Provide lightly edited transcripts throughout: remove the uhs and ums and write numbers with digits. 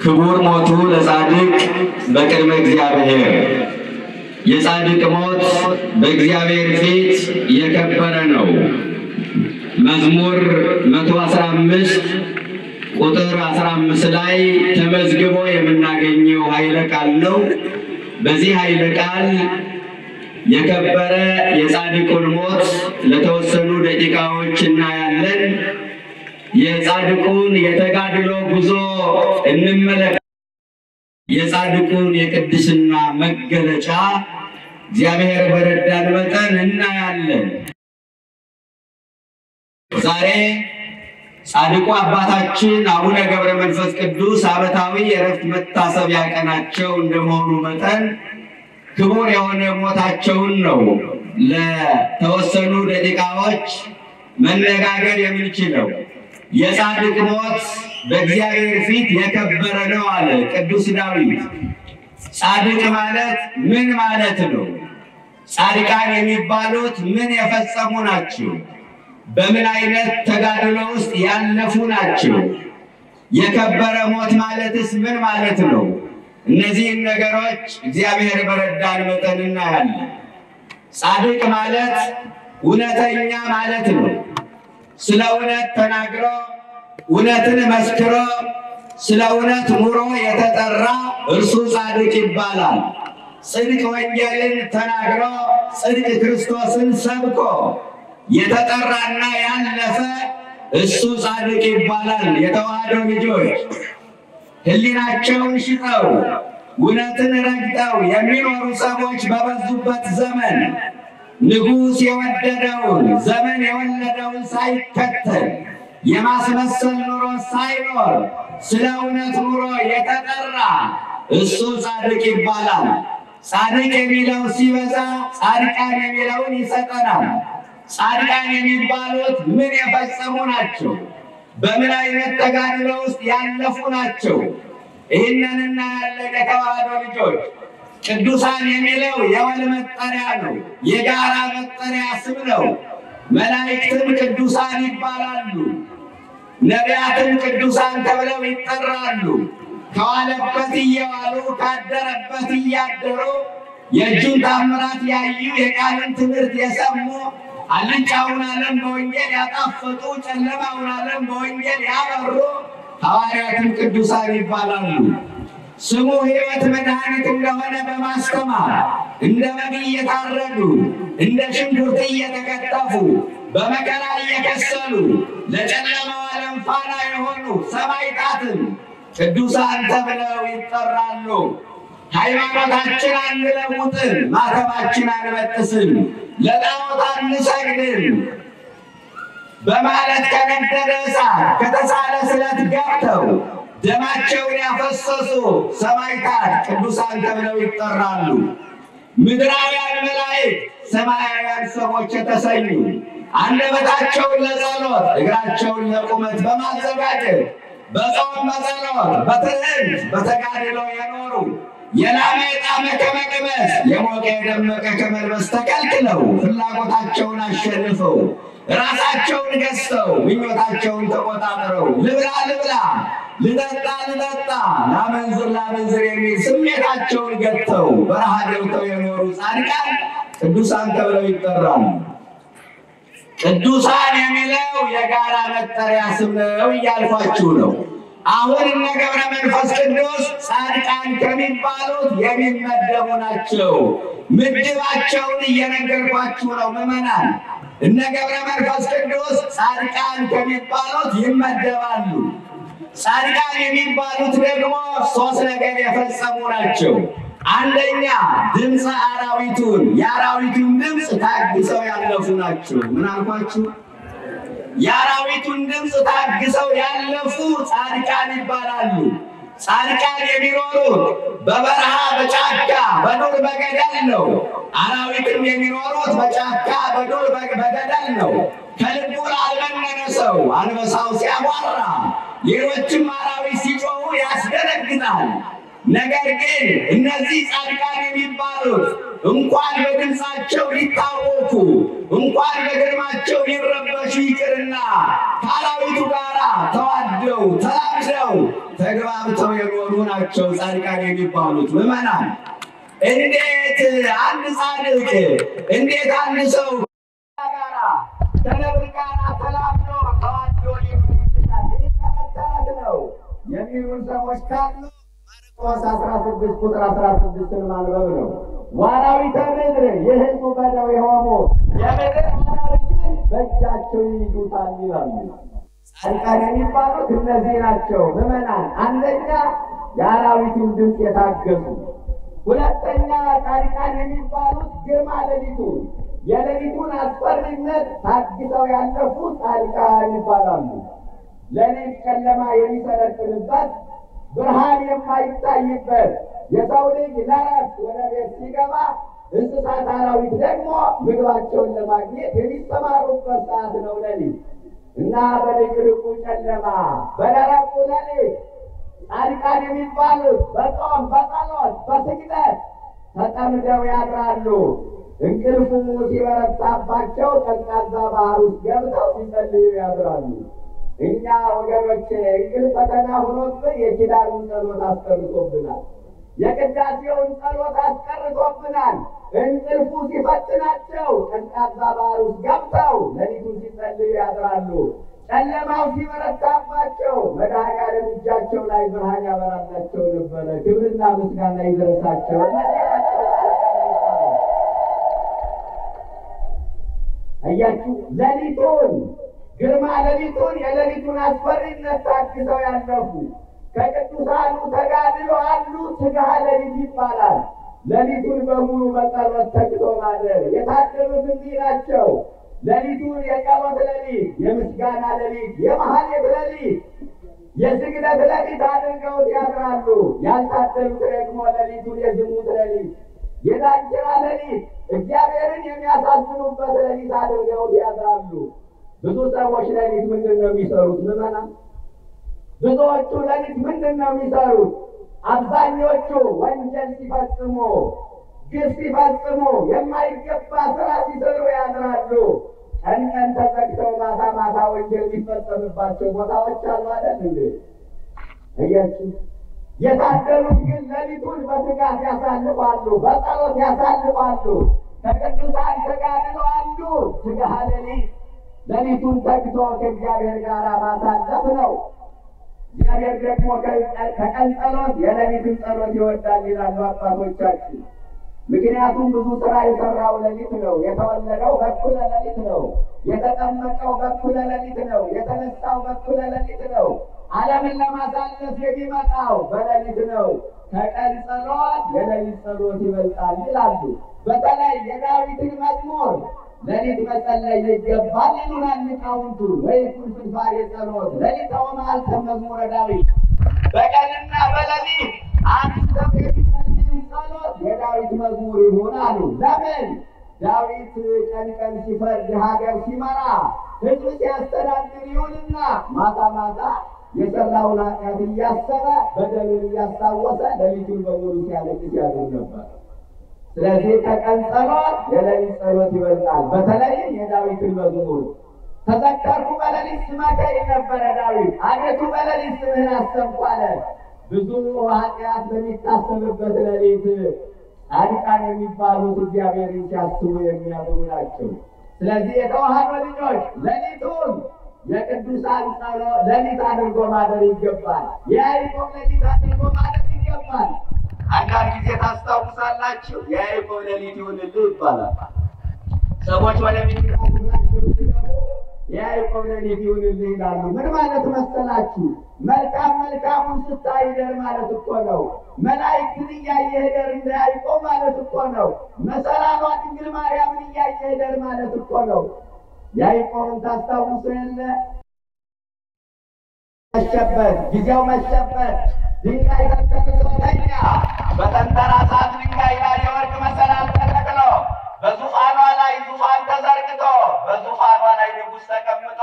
ክቡር ሞቱ ለጻድቅ በቅድመ እግዚአብሔር የጻድቅ ሞት በእግዚአብሔር ፊት የከበረ ነው። መዝሙር 115 ቁጥር 15 ላይ ተመዝግቦ የምናገኘው ኃይለ ቃል ነው። በዚህ ኃይለ ቃል የከበረ የጻድቁን ሞት ለተወሰኑ ደቂቃዎች እናያለን። የጻድቁን የተጋድሎ ጉዞ እንመለከታለን። የጻድቁን የቅድስና መገለጫ እግዚአብሔር በረዳን መጠን እናያለን። ዛሬ ጻድቁ አባታችን አቡነ ገብረ መንፈስ ቅዱስ ዓመታዊ የዕረፍት መታሰቢያ ቀናቸው እንደመሆኑ መጠን ክቡር የሆነ ሞታቸውን ነው ለተወሰኑ ደቂቃዎች መነጋገር የምንችለው። የጻድቅ ሞት በእግዚአብሔር ፊት የከበረ ነው አለ ቅዱስ ዳዊት። ጻድቅ ማለት ምን ማለት ነው? ጻድቃን የሚባሉት ምን የፈጸሙ ናቸው? በምን አይነት ተጋድሎ ውስጥ ያለፉ ናቸው? የከበረ ሞት ማለትስ ምን ማለት ነው? እነዚህን ነገሮች እግዚአብሔር በረዳን መጠን እናያለን። ጻድቅ ማለት እውነተኛ ማለት ነው። ስለ እውነት ተናግሮ እውነትን መስክሮ ስለ እውነት ኑሮ የተጠራ እርሱ ጻድቅ ይባላል። ጽድቅ ወንጌልን ተናግሮ ጽድቅ ክርስቶስን ሰብኮ የተጠራና ያለፈ እሱ ጻድቅ ይባላል። የተዋህዶ ልጆች ሕሊናቸውን ሽጠው እውነትን ረግጠው የሚኖሩ ሰዎች በበዙበት ዘመን ንጉሥ የወደደውን ዘመን የወለደውን ሳይከተል የማስመሰል ኑሮ ሳይኖር ስለ እውነት ኑሮ የተጠራ እሱ ጻድቅ ይባላል። ጻድቅ የሚለው ሲበዛ ጻድቃን የሚለውን ይሰጠናል። ጻድቃን የሚባሉት ምን የፈጸሙ ናቸው? በምን አይነት ተጋድሎ ውስጥ ያለፉ ናቸው? ይህንን እናያለን። የተዋህዶ ልጆች ቅዱሳን የሚለው የወል መጠሪያ ነው፣ የጋራ መጠሪያ ስም ነው። መላእክትም ቅዱሳን ይባላሉ፣ ነቢያትም ቅዱሳን ተብለው ይጠራሉ። ከዋለበት እየዋሉ ካደረበት እያደሩ የእጁን ታምራት ያዩ የቃልን ትምህርት የሰሙ አልጫውን ዓለም በወንጌል ያጣፈጡ ጨለማውን ዓለም በወንጌል ያበሩ ሐዋርያትም ቅዱሳን ይባላሉ። ስሙ ሕይወት መድኃኒት እንደሆነ በማስተማር እንደ በግ እየታረዱ እንደ ሽንኩርት እየተከተፉ በመከራ እየከሰሉ ለጨለማው ዓለም ፋና የሆኑ ሰማዕታትም ቅዱሳን ተብለው ይጠራሉ። ሃይማኖታችን አንለውጥም፣ ማተባችን አንበጥስም፣ ለጣዖት አንሰግድም በማለት ከነደደ እሳት ከተሳለ ስለት ገብተው ደማቸውን ያፈሰሱ ሰማዕታት ቅዱሳን ተብለው ይጠራሉ። ምድራውያን መላእክት ሰማያውያን ሰዎች የተሰኙ አንደበታቸውን ለጸሎት እግራቸውን ለቁመት በማዘጋጀት በጾም በጸሎት በትዕግስት በተጋድሎ የኖሩ የላመ የጣመ ከመቅመስ የሞቀ የደመቀ ከመልበስ ተከልክለው ፍላጎታቸውን አሸንፈው ራሳቸውን ገዝተው ምኞታቸውን ተቆጣጥረው ልብላ ልብላ ልጠጣ ልጠጣ ላመንዝር ላመንዝር የሚል ስሜታቸውን ገጥተው በረሃ ገብተው የኖሩ ጻድቃን ቅዱሳን ተብለው ይጠራሉ። ቅዱሳን የሚለው የጋራ መጠሪያ ስም ነው እያልኳችሁ ነው። አሁን እነ ገብረ መንፈስ ቅዱስ ጻድቃን ከሚባሉት የሚመደቡ ናቸው። ምድባቸውን እየነገርኳችሁ ነው ምዕመናን። እነ ገብረ መንፈስ ቅዱስ ጻድቃን ከሚባሉት ይመደባሉ። ጻድቃን የሚባሉት ደግሞ ሶስት ነገር የፈጸሙ ናቸው። አንደኛ ድምፀ አራዊቱን የአራዊቱን ድምፅ ታግሰው ያለፉ ናቸው። ምን አልኳችሁ? የአራዊቱን ድምፅ ታግሰው ያለፉ ጻድቃን ይባላሉ። ጻድቃን የሚኖሩት በበረሃ በጫካ በዱር በገደል ነው። አራዊትም የሚኖሩት በጫካ በዱር በገደል ነው። ከልቡ ላልመነነ ሰው አንበሳው ሲያጓራ ሌሎችም አራዊት ሲጮሁ ያስደነግጣል። ነገር ግን እነዚህ ጻድቃን የሚባሉት እንኳን በድምፃቸው ሊታወኩ እንኳን በግርማቸው ሊረበሹ ይቅርና ከአራዊቱ ጋር ተዋደው ተላምደው ተግባብተው የኖሩ ናቸው ጻድቃን የሚባሉት ምዕመናን። እንዴት አንድ ጻድቅ እንዴት አንድ ሰው ጋራ ከነብር ጋራ ተላምዶ ተዋዶ ሊሆን ይችላል? ይከተላት ነው የሚሉን ሰዎች ካሉ ማርቆስ 16 ቁጥር 16 ማንበብ ነው። ዋራዊተ ምድር የሕዝቡ በደዌ ሆሞ የምድር አራዊትን በእጃቸው ይይዙታል ይላሉ። ጻድቃን የሚባሉት እነዚህ ናቸው ምዕመናን። አንደኛ የአራዊቱን ድምፅ የታገሱ፣ ሁለተኛ ጻድቃን የሚባሉት ግርማ ሌሊቱን የሌሊቱን አስፈሪነት ታግሰው ያለፉ ጻድቃን ይባላሉ። ሌሊት ጨለማ የሚሰለጥንበት ብርሃን የማይታይበት የሰው ልጅ ለረፍት ወደ ቤት ሲገባ እንስሳት አራዊት ደግሞ ምግባቸውን ለማግኘት የሚሰማሩበት ሰዓት ነው ሌሊት እና በድቅድቁ ጨለማ በደረቁ ሌሊት ጻድቃን የሚባሉት በጾም በጸሎት በስግደት ተጠምደው ያድራሉ። እንቅልፉ ሲበረታባቸው ቀዝቃዛ ባህር ውስጥ ገብተው ሲጸልዩ ያድራሉ። እኛ ወገኖቼ እንቅልፍ ፈተና ሆኖብን የኪዳኑን ጸሎት አስቀርቶብናል። የቅዳሴውን ጸሎት አስቀርቶብናል። እንቅልፉ ሲፈትናቸው ቀዝቃዛ ባህር ውስጥ ገብተው ሌሊቱን ሲጸልዩ ያድራሉ። ጨለማው ሲበረታባቸው መድኃኔዓለም እጃቸው ላይ ብርሃን ያበራላቸው ነበረ። ክብርና ምስጋና ይድረሳቸው። አያችሁ ሌሊቱን ግርማ ሌሊቱን የሌሊቱን አስፈሪነት ታግሰው ያለፉ ከቅዱሳኑ ተጋድሎ አንዱ ትግሃ ሌሊት ይባላል። ሌሊቱን በሙሉ በጸሎት ተግቶ ማደር የታደሉት እንዲህ ናቸው። ሌሊቱን የጸሎት ሌሊት፣ የምስጋና ሌሊት፣ የመሐሌት ሌሊት፣ የስግደት ሌሊት አድርገውት ያድራሉ። ያልታደሉት ደግሞ ሌሊቱን የዝሙት ሌሊት፣ የዳንኪራ ሌሊት፣ እግዚአብሔርን የሚያሳዝኑበት ሌሊት አድርገውት ያድራሉ። ብዙ ሰዎች ሌሊት ምንድን ነው የሚሰሩት ምዕመናን? ብዙዎቹ ሌሊት ምንድን ነው የሚሰሩት? አብዛኞቹ ወንጀል ሲፈጽሙ፣ ግፍ ሲፈጽሙ፣ የማይገባ ስራ ሲሰሩ ያድራሉ። ቀን ቀን ተዘግተው ማታ ማታ ወንጀል የሚፈጸምባቸው ቦታዎች አሉ አይደል እንዴ? እያችሁ የታደሉት ግን ሌሊቱን በትጋት ያሳልፋሉ፣ በጸሎት ያሳልፋሉ። ከቅዱሳን ተጋድሎ አንዱ ትግሃ ሌሊት ሌሊቱን ተግቶ ከእግዚአብሔር ጋር ማሳለፍ ነው። እግዚአብሔር ደግሞ ከቀን ጸሎት የሌሊትን ጸሎት ይወዳል ይላሉ አባቶቻችን። ምክንያቱም ብዙ ስራ የሰራው ሌሊት ነው። የተወለደው በኩለ ሌሊት ነው። የተጠመቀው በኩለ ሌሊት ነው። የተነሳው በኩለ ሌሊት ነው። ዓለምን ለማሳለፍ የሚመጣው በሌሊት ነው። ከቀን ጸሎት የሌሊት ጸሎት ይበልጣል ይላሉ። በተለይ የዳዊትን መዝሙር ሌሊት መጸለይ ይገባል ይሉናል ሊቃውንቱ። ወይኩን ፍልፋሌ ጸሎት ሌሊተ ወመዓልተ መዝሙረ ዳዊት። በቀንና በሌሊት አንድ ሰው የሚጸልይ ጸሎት የዳዊት መዝሙር ይሁን አሉ። ለምን? ዳዊት ቀን ቀን ሲፈርድ ሀገር ሲመራ ሕዝብ ሲያስተዳድር ይውልና ማታ ማታ የሰራውን ኃጢአት እያሰበ በደሉን እያስታወሰ ሌሊቱን በሙሉ ሲያለቅስ ያድር ነበር። ስለዚህ ከቀን ጸሎት የሌሊት ጸሎት ይበልጣል። በተለይ የዳዊትን መዝሙር ተዘከርኩ በሌሊት ስመከ ነበረ ዳዊት። አቤቱ በሌሊት ስምህን አሰብኩ አለ። ብዙ ኃጢአት በሚታሰብበት ሌሊት ጻድቃን የሚባሉት እግዚአብሔርን ሲያስቡ የሚያድሩ ናቸው። ስለዚህ የተዋህዶ ልጆች ሌሊቱን የቅዱሳን ጸሎት ሌሊት አድርጎ ማደር ይገባል። የያዕቆብ ሌሊት አድርጎ ማደር ይገባል። አንዳንድ ጊዜ ታስታውሳላችሁ የያዕቆብ ሌሊት ይሁንልህ ይባላል። ሰዎች ወደ ሚራቸው ሲገቡ የያዕቆብ ሌሊት ይሁንልህ ይላሉ። ምን ማለት መሰላችሁ? መልካም መልካሙን ስታይ ደር ማለት እኮ ነው። መላእክትን እያየህ ደር እንደ ያዕቆብ ማለት እኮ ነው። መሰላሏ ድንግል ማርያምን እያየህ ደር ማለት እኮ ነው። ያዕቆብን ታስታውሱ የለ? መሸበት፣ ጊዜው መሸበት፣ ድንጋይ ተንተርሶ ተኛ። በተንተራሳት ድንጋይ ላይ የወርቅ መሰላል ተተክሎ በዙፋኗ ላይ ዙፋን ተዘርግቶ በዙፋኗ ላይ ንጉሥ ተቀምጦ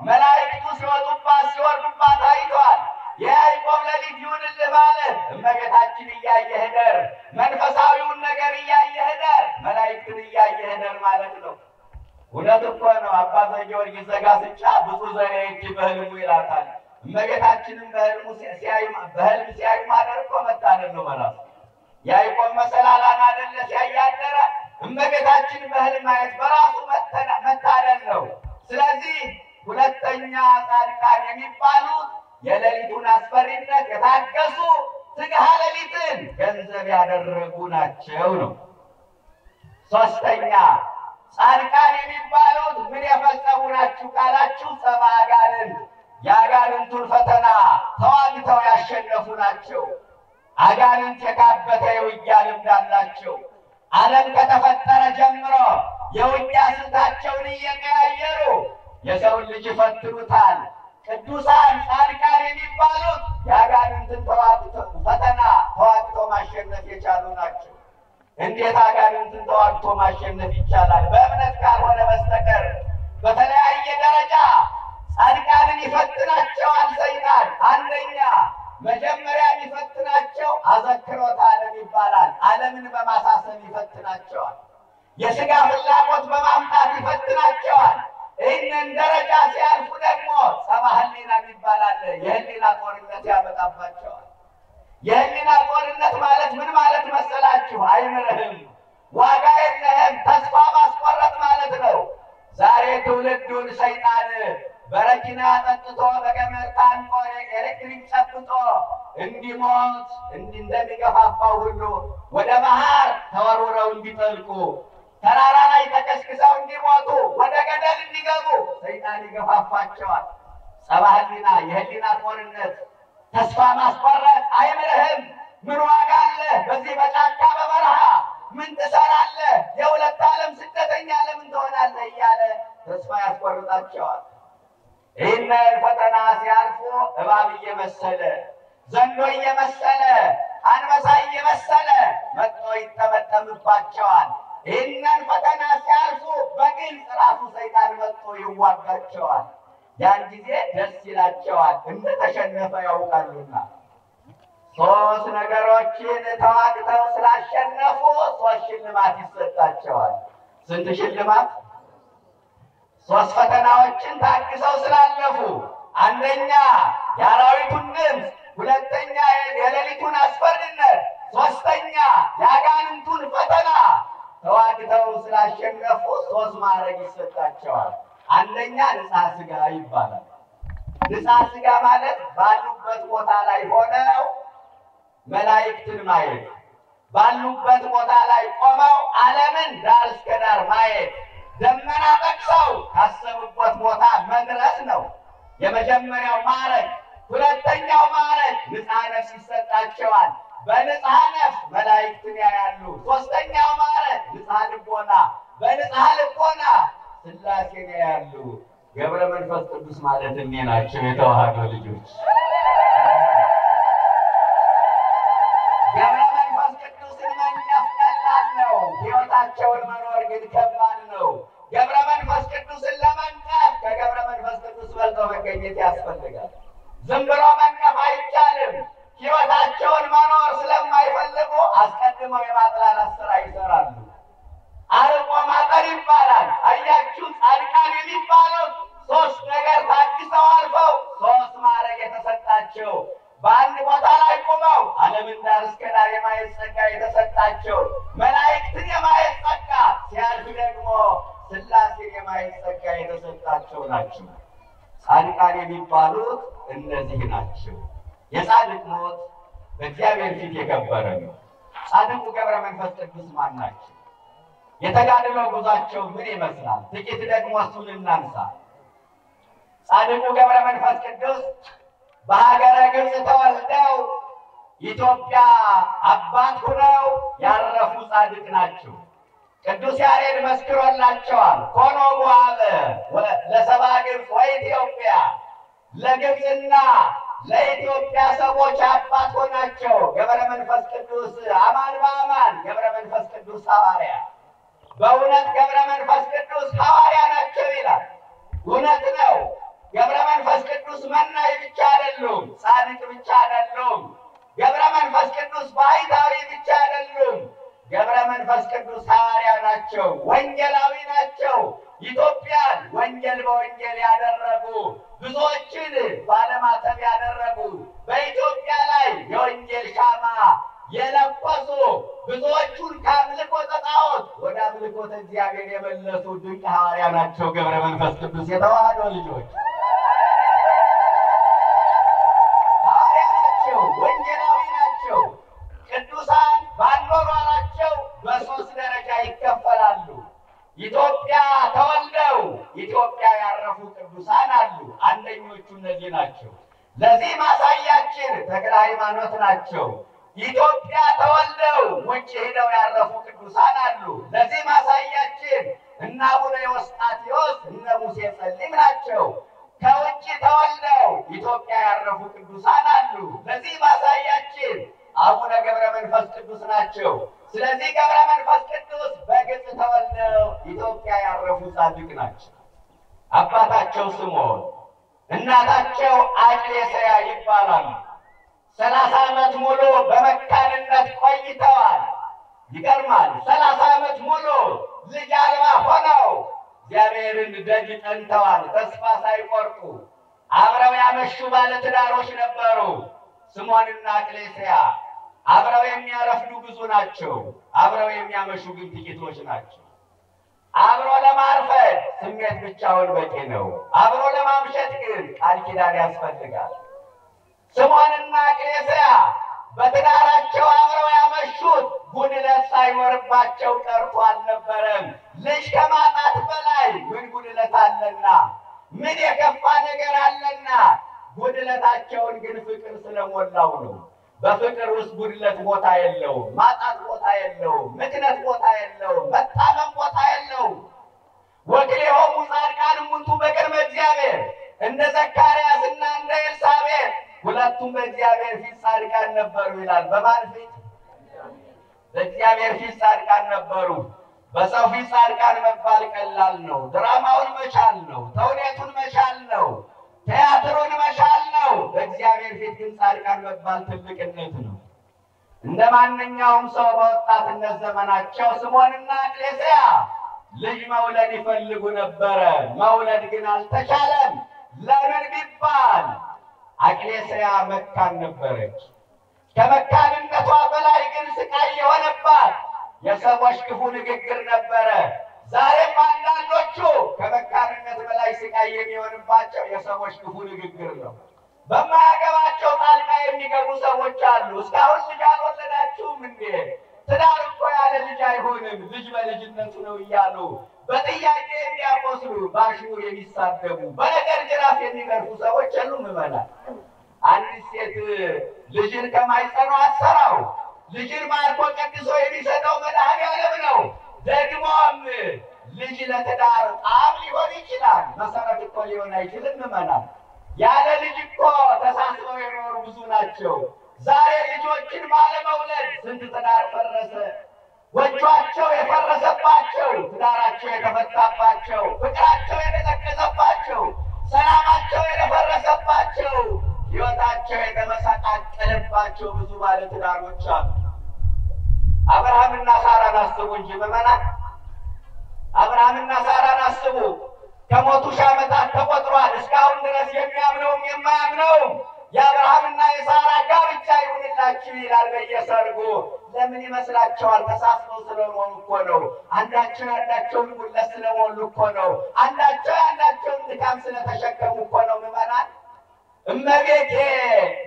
መላእክቱ ሲወጡባት ሲወርዱባት አይቷል። የያዕቆብ ሌሊት ይሁንልህ ማለት እመቤታችን እያየህ ደር፣ መንፈሳዊውን ነገር እያየህ ደር፣ መላእክትን እያየህ ደር ማለት ነው። እውነት እኮ ነው። አባ ዘጊዮርጊስ ዘጋስጫ ብዙ ዘሬ እጅ በህልሙ ይላታል። እመቤታችንን በህልም ሲያዩ ማደር እኮ መታደል ነው በራሱ። ያዕቆብ መሰላላን አይደለ ሲያይ ያደረ፣ እመቤታችን በህልም ማየት በራሱ መታደል ነው። ስለዚህ ሁለተኛ ጻድቃን የሚባሉት የሌሊቱን አስፈሪነት የታገሱ ትግሃ ሌሊትን ገንዘብ ያደረጉ ናቸው ነው። ሶስተኛ ጻድቃን የሚባሉት ምን የፈጸሙ ናችሁ ካላችሁ፣ ሰብአ አጋንንት የአጋንንቱን ፈተና ተዋግተው ያሸነፉ ናቸው። አጋንንት የካበተ የውጊያ ልምድ አላቸው። ዓለም ከተፈጠረ ጀምሮ የውጊያ ስልታቸውን እየቀያየሩ የሰውን ልጅ ይፈትኑታል። ቅዱሳን ጻድቃን የሚባሉት የአጋንንትን ፈተና ተዋግተው ማሸነፍ የቻሉ ናቸው። እንዴት አጋንንትን ተዋግቶ ማሸነፍ ይቻላል? በእምነት ካልሆነ በስተቀር። በተለያየ ደረጃ ጻድቃንን ይፈትናቸዋል ሰይጣን። አንደኛ መጀመሪያ የሚፈትናቸው አዘክሮተ ዓለም ይባላል። ዓለምን በማሳሰብ ይፈትናቸዋል። የሥጋ ፍላጎት በማምጣት ይፈትናቸዋል። ይህንን ደረጃ ሲያልፉ ደግሞ ሰብአ ሕሊና ይባላል። የሕሊና ጦርነት ያመጣባቸዋል። የሕሊና ጦርነት ማለት ምን ማለት መሰላችሁ? አይምርህም፣ ዋጋ የለህም፣ ተስፋ ማስቆረጥ ማለት ነው። ዛሬ ትውልዱን ሰይጣን በረኪና ጠጥቶ በገመድ ታንቆ ኤሌክትሪክ ጨብጦ እንዲሞት እንደሚገፋፋው ሁሉ ወደ ባህር ተወርውረው እንዲጠልቁ፣ ተራራ ላይ ተከስክሰው እንዲሞቱ፣ ወደ ገደል እንዲገቡ ሰይጣን ይገፋፋቸዋል። ሰብአ ሕሊና የሕሊና ጦርነት፣ ተስፋ ማስቆረጥ፣ አይምርህም፣ ምን ዋጋ አለ በዚህ በጫካ በበረሃ ምን ትሰራለህ? የሁለት ዓለም ስደተኛ ለምን ትሆናለህ? እያለ ተስፋ ያስቆርጣቸዋል። ይህንን ፈተና ሲያልፉ እባብ እየመሰለ ዘንዶ እየመሰለ አንበሳ እየመሰለ መጥቶ ይጠመጠምባቸዋል። ይህንን ፈተና ሲያልፉ በግልጽ ራሱ ሰይጣን መጥቶ ይዋጋቸዋል። ያን ጊዜ ደስ ይላቸዋል፣ እንደተሸነፈ ያውቃሉና። ሶስት ነገሮችን ተዋግተው ስላሸነፉ ሶስት ሽልማት ይሰጣቸዋል። ስንት ሽልማት? ሶስት ፈተናዎችን ታግሰው ስላለፉ፣ አንደኛ የአራዊቱን ድምፅ፣ ሁለተኛ የሌሊቱን አስፈሪነት፣ ሶስተኛ የአጋንንቱን ፈተና ተዋግተው ስላሸነፉ ሶስት ማዕረግ ይሰጣቸዋል። አንደኛ ንጽሐ ሥጋ ይባላል። ንጽሐ ሥጋ ማለት ባሉበት ቦታ ላይ ሆነው መላእክትን ማየት፣ ባሉበት ቦታ ላይ ቆመው ዓለምን ዳር እስከ ዳር ማየት፣ ደመና ጠቅሰው ካሰቡበት ቦታ መድረስ ነው የመጀመሪያው ማዕረግ። ሁለተኛው ማዕረግ ንጽሐ ነፍስ ይሰጣቸዋል። በንጽሐ ነፍስ መላእክትን ያያሉ። ሶስተኛው ማዕረግ ንጽሐ ልቦና፣ በንጽሐ ልቦና ሥላሴን ያያሉ። ገብረ መንፈስ ቅዱስ ማለት እኔ ናቸው፣ የተዋህዶ ልጆች። ገብረ መንፈስ ቅዱስን መንቀፍ ቀላል ነው፣ ሕይወታቸውን መኖር ግን ከባድ ነው። ገብረ መንፈስ ቅዱስን ለመንቀፍ ከገብረ መንፈስ ቅዱስ በልጦ መገኘት ያስፈልጋል። ዝም ብሎ መንቀፍ አይቻልም። ሕይወታቸውን መኖር ስለማይፈልጉ አስቀድመው የማጥላላት ሥራ ይሰራሉ። አርቆ ማጠር ይባላል። አያችሁ፣ ጻድቃን የሚባሉት ሶስት ነገር ታግሰው አልፈው ሶስት ማዕረግ የተሰጣቸው፣ በአንድ ቦታ ላይ ቆመው ዓለምን ዳር እስከ ዳር የማየት ጸጋ የተሰጣቸው፣ መላእክትን የማየት ጸጋ፣ ሲያልፍ ደግሞ ሥላሴን የማየት ጸጋ የተሰጣቸው ናቸው። ጻድቃን የሚባሉት እነዚህ ናቸው። የጻድቅ ሞት በእግዚአብሔር ፊት የከበረ ነው። ጻድቁ ገብረ መንፈስ ቅዱስ ማን ናቸው? የተጋድሎ ጉዟቸው ምን ይመስላል? ጥቂት ደግሞ እሱን እናንሳ። ጻድቁ ገብረ መንፈስ ቅዱስ በሀገረ ግብፅ ተወልደው ኢትዮጵያ አባት ሆነው ያረፉ ጻድቅ ናቸው። ቅዱስ ያሬድ መስክሮላቸዋል። ኮኖ በኋላ ለሰብአ ግብፅ ወኢትዮጵያ፣ ለግብፅና ለኢትዮጵያ ሰዎች አባት ሆናቸው። ገብረ መንፈስ ቅዱስ አማን በአማን ገብረ መንፈስ ቅዱስ ሐዋርያ፣ በእውነት ገብረ መንፈስ ቅዱስ ሐዋርያ ናቸው ይላል። እውነት ነው። ገብረ መንፈስ ቅዱስ መናኝ ብቻ አይደሉም፣ ጻድቅ ብቻ አይደሉም። ገብረ መንፈስ ቅዱስ ባሕታዊ ብቻ አይደሉም። ገብረ መንፈስ ቅዱስ ሐዋርያ ናቸው፣ ወንጌላዊ ናቸው። ኢትዮጵያን ወንጌል በወንጌል ያደረጉ ብዙዎችን ባለማተብ ያደረጉ በኢትዮጵያ ላይ የወንጌል ሻማ የለኮሱ ብዙዎቹን ከአምልኮተ ጣዖት ወደ አምልኮተ እግዚአብሔር የመለሱ ድንቅ ሐዋርያ ናቸው ገብረ መንፈስ ቅዱስ የተዋህዶ ልጆች ሐዋርያ ናቸው፣ ወንጌላዊ ናቸው። ቅዱሳን ባኖሯቸው በሶስት ደረጃ ይከፈላሉ። ኢትዮጵያ ተወልደው ኢትዮጵያ ያረፉ ቅዱሳን አሉ። አንደኞቹ እነዚህ ናቸው። ለዚህ ማሳያችን ተክለ ሃይማኖት ናቸው። ኢትዮጵያ ተወልደው ውጭ ሄደው ያረፉ ቅዱሳን አሉ። ለዚህ ማሳያችን እነ አቡነ ዮስጣቴዎስ እነ ሙሴ ጸሊም ናቸው። ከውጭ ተወልደው ኢትዮጵያ ያረፉ ቅዱሳን አሉ። ለዚህ ማሳያችን አቡነ ገብረ መንፈስ ቅዱስ ናቸው። ስለዚህ ገብረ መንፈስ ቅዱስ በግብፅ ተወልደው ኢትዮጵያ ያረፉ ጻድቅ ናቸው። አባታቸው ስምዖን እናታቸው አቅሌስያ ይባላሉ። 30 ዓመት ሙሉ በመካንነት ቆይተዋል። ይገርማል። 30 ዓመት ሙሉ ልጅ አልባ ሆነው እግዚአብሔርን ደጅ ጠንተዋል። ተስፋ ሳይቆርጡ አብረው ያመሹ ባለትዳሮች ነበሩ። ስምዖንና አቅሌስያ አብረው የሚያረፍዱ ብዙ ናቸው። አብረው የሚያመሹ ግን ጥቂቶች ናቸው። አብሮ ለማርፈድ ስሜት ብቻውን በቂ ነው። አብሮ ለማምሸት ግን ቃል ኪዳን ያስፈልጋል። ስምዖንና አቅሌስያ በትዳራቸው አብረው ያመሹት ጉድለት ሳይኖርባቸው ቀርቶ አልነበረም። ልጅ ከማጣት በላይ ምን ጉድለት አለና፣ ምን የከፋ ነገር አለና፣ ጉድለታቸውን ግን ፍቅር ስለሞላው ነው። በፍቅር ውስጥ ጉድለት ቦታ የለውም፣ ማጣት ቦታ የለውም፣ ምክንያት ቦታ የለውም፣ መታመም ቦታ የለውም። ወክልኤሆሙ ጻድቃን እሙንቱ በቅድመ እግዚአብሔር እንደ ዘካርያስና እንደ ኤልሳቤጥ ሁለቱም በእግዚአብሔር ፊት ጻድቃን ነበሩ ይላል። በማን ፊት? በእግዚአብሔር ፊት ጻድቃን ነበሩ። በሰው ፊት ጻድቃን መባል ቀላል ነው። ድራማውን መቻል ነው። ተውኔቱን መቻል ነው። ቲያትሩን መቻል ነው። በእግዚአብሔር ፊት ግን ጻድቃን መባል ትልቅነት ነው። እንደ ማንኛውም ሰው በወጣትነት ዘመናቸው ስምዖንና አቅሌስያ ልጅ መውለድ ይፈልጉ ነበረ። መውለድ ግን አልተቻለም። ለምን ቢባል አቅሌስያ መካን ነበረች። ከመካንነቷ በላይ ግን ስቃይ የሆነባት የሰዎች ክፉ ንግግር ነበረ። ዛሬም አንዳንዶቹ ከመካንነት በላይ ስቃይ የሚሆንባቸው የሰዎች ክፉ ንግግር ነው። በማያገባቸው ጣልቃ የሚገቡ ሰዎች አሉ። እስካሁን ልጅ አልወለዳችሁም እንዴ? ትዳር እኮ ያለ ልጅ አይሆንም፣ ልጅ በልጅነቱ ነው እያሉ በጥያቄ የሚያቆስሉ፣ በአሽሙር የሚሳደቡ፣ በነገር ጅራፍ የሚገርፉ ሰዎች የሉም ይመናል። አንዲት ሴት ልጅን ከማይጸኑ አሰራው። ልጅን ማርኮ ቀድሶ የሚሰጠው መድኃኔዓለም ነው። ደግሞም ልጅ ለትዳር ጣዕም ሊሆን ይችላል፣ መሰረት እኮ ሊሆን አይችልም ይመናል። ያለ ልጅ እኮ ተሳስበው የኖሩ ብዙ ናቸው። ዛሬ ልጆችን ባለመውለድ ስንት ትዳር ፈረሰ። ጎጇቸው የፈረሰባቸው፣ ትዳራቸው የተፈታባቸው፣ ፍቅራቸው የተቀዘቀዘባቸው፣ ሰላማቸው የደፈረሰባቸው፣ ሕይወታቸው የተመሰቃቀለባቸው ብዙ ባለ ትዳሮች አሉ። አብርሃምና ሳራን አስቡ እንጂ ምዕመናን፣ አብርሃምና ሳራን አስቡ። ከሞቱ ሺህ ዓመታት ተቆጥሯል። እስካሁን ድረስ የሚያምነውም የማያምነውም የአብርሃምና የሳራ ጋብቻ ይሁንላችሁ ይላል በየሰርጉ። ለምን ይመስላችኋል? ተሳስበው ስለሆኑ እኮ ነው። አንዳቸው ያንዳቸውን ጉድለት ስለሞሉ እኮ ነው። አንዳቸው ያንዳቸውን ድካም ስለተሸከሙ እኮ ነው። ምዕመናን፣ እመቤቴ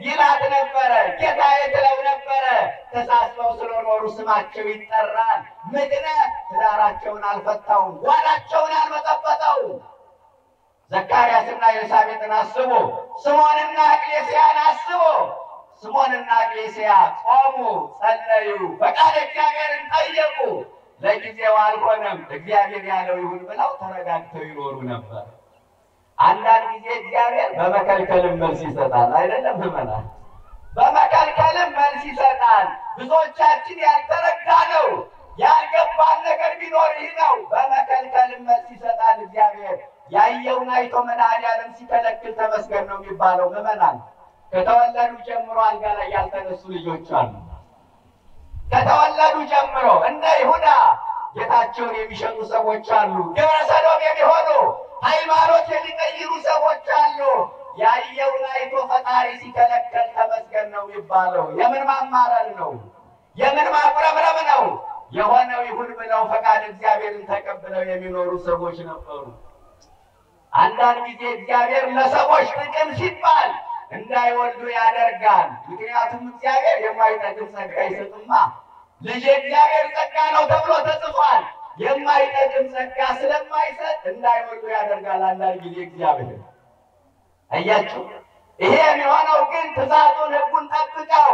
ይላት ነበረ፣ ጌታዬ ትለው ነበረ። ተሳስበው ስለኖሩ ስማቸው ይጠራል። ምክንያት ትዳራቸውን አልፈታውም፣ ጓዳቸውን አልመጠበጠውም። ዘካርያስና ኤልሳቤጥን አስቡ። ስምዖንና አቅሌስያን አስቡ። ስምዖንና አቅሌስያ ጾሙ፣ ጸለዩ፣ ፈቃደ እግዚአብሔርን ጠየቁ። ለጊዜው አልሆነም፣ እግዚአብሔር ያለው ይሁን ብለው ተረጋግተው ይኖሩ ነበር። አንዳንድ ጊዜ እግዚአብሔር በመከልከልም መልስ ይሰጣል። አይደለም ምዕመናን? በመከልከልም መልስ ይሰጣል። ብዙዎቻችን ያልተረዳነው ያልገባን ነገር ቢኖር ይህ ነው። በመከልከልም መልስ ይሰጣል እግዚአብሔር። ያየውን አይቶ መድኃኔዓለም ሲከለክል ተመስገን ነው የሚባለው። ምዕመናን፣ ከተወለዱ ጀምሮ አልጋ ላይ ያልተነሱ ልጆች አሉ። ከተወለዱ ጀምሮ እንደ ይሁዳ ጌታቸውን የሚሸጡ ሰዎች አሉ። ግብረ ሰዶም የሚሆኑ ሃይማኖት የሚቀይሩ ሰዎች አሉ። ያየውን አይቶ ፈጣሪ ሲከለከል ተመስገን ነው የሚባለው። የምን ማማረር ነው? የምን ማጉረምረም ነው? የሆነው ይሁን ብለው ፈቃድ እግዚአብሔርን ተቀብለው የሚኖሩ ሰዎች ነበሩ። አንዳንድ ጊዜ እግዚአብሔር ለሰዎች ጥቅም ሲባል እንዳይወልዱ ያደርጋል። ምክንያቱም እግዚአብሔር የማይጠቅም ጸጋ አይሰጥማ። ልጅ እግዚአብሔር ጸጋ ነው ተብሎ ተጽፏል። የማይጠቅም ጸጋ ስለማይሰጥ እንዳይወልዱ ያደርጋል አንዳንድ ጊዜ እግዚአብሔር። አያችሁ፣ ይሄ የሚሆነው ግን ትእዛዙን ሕጉን ጠብቀው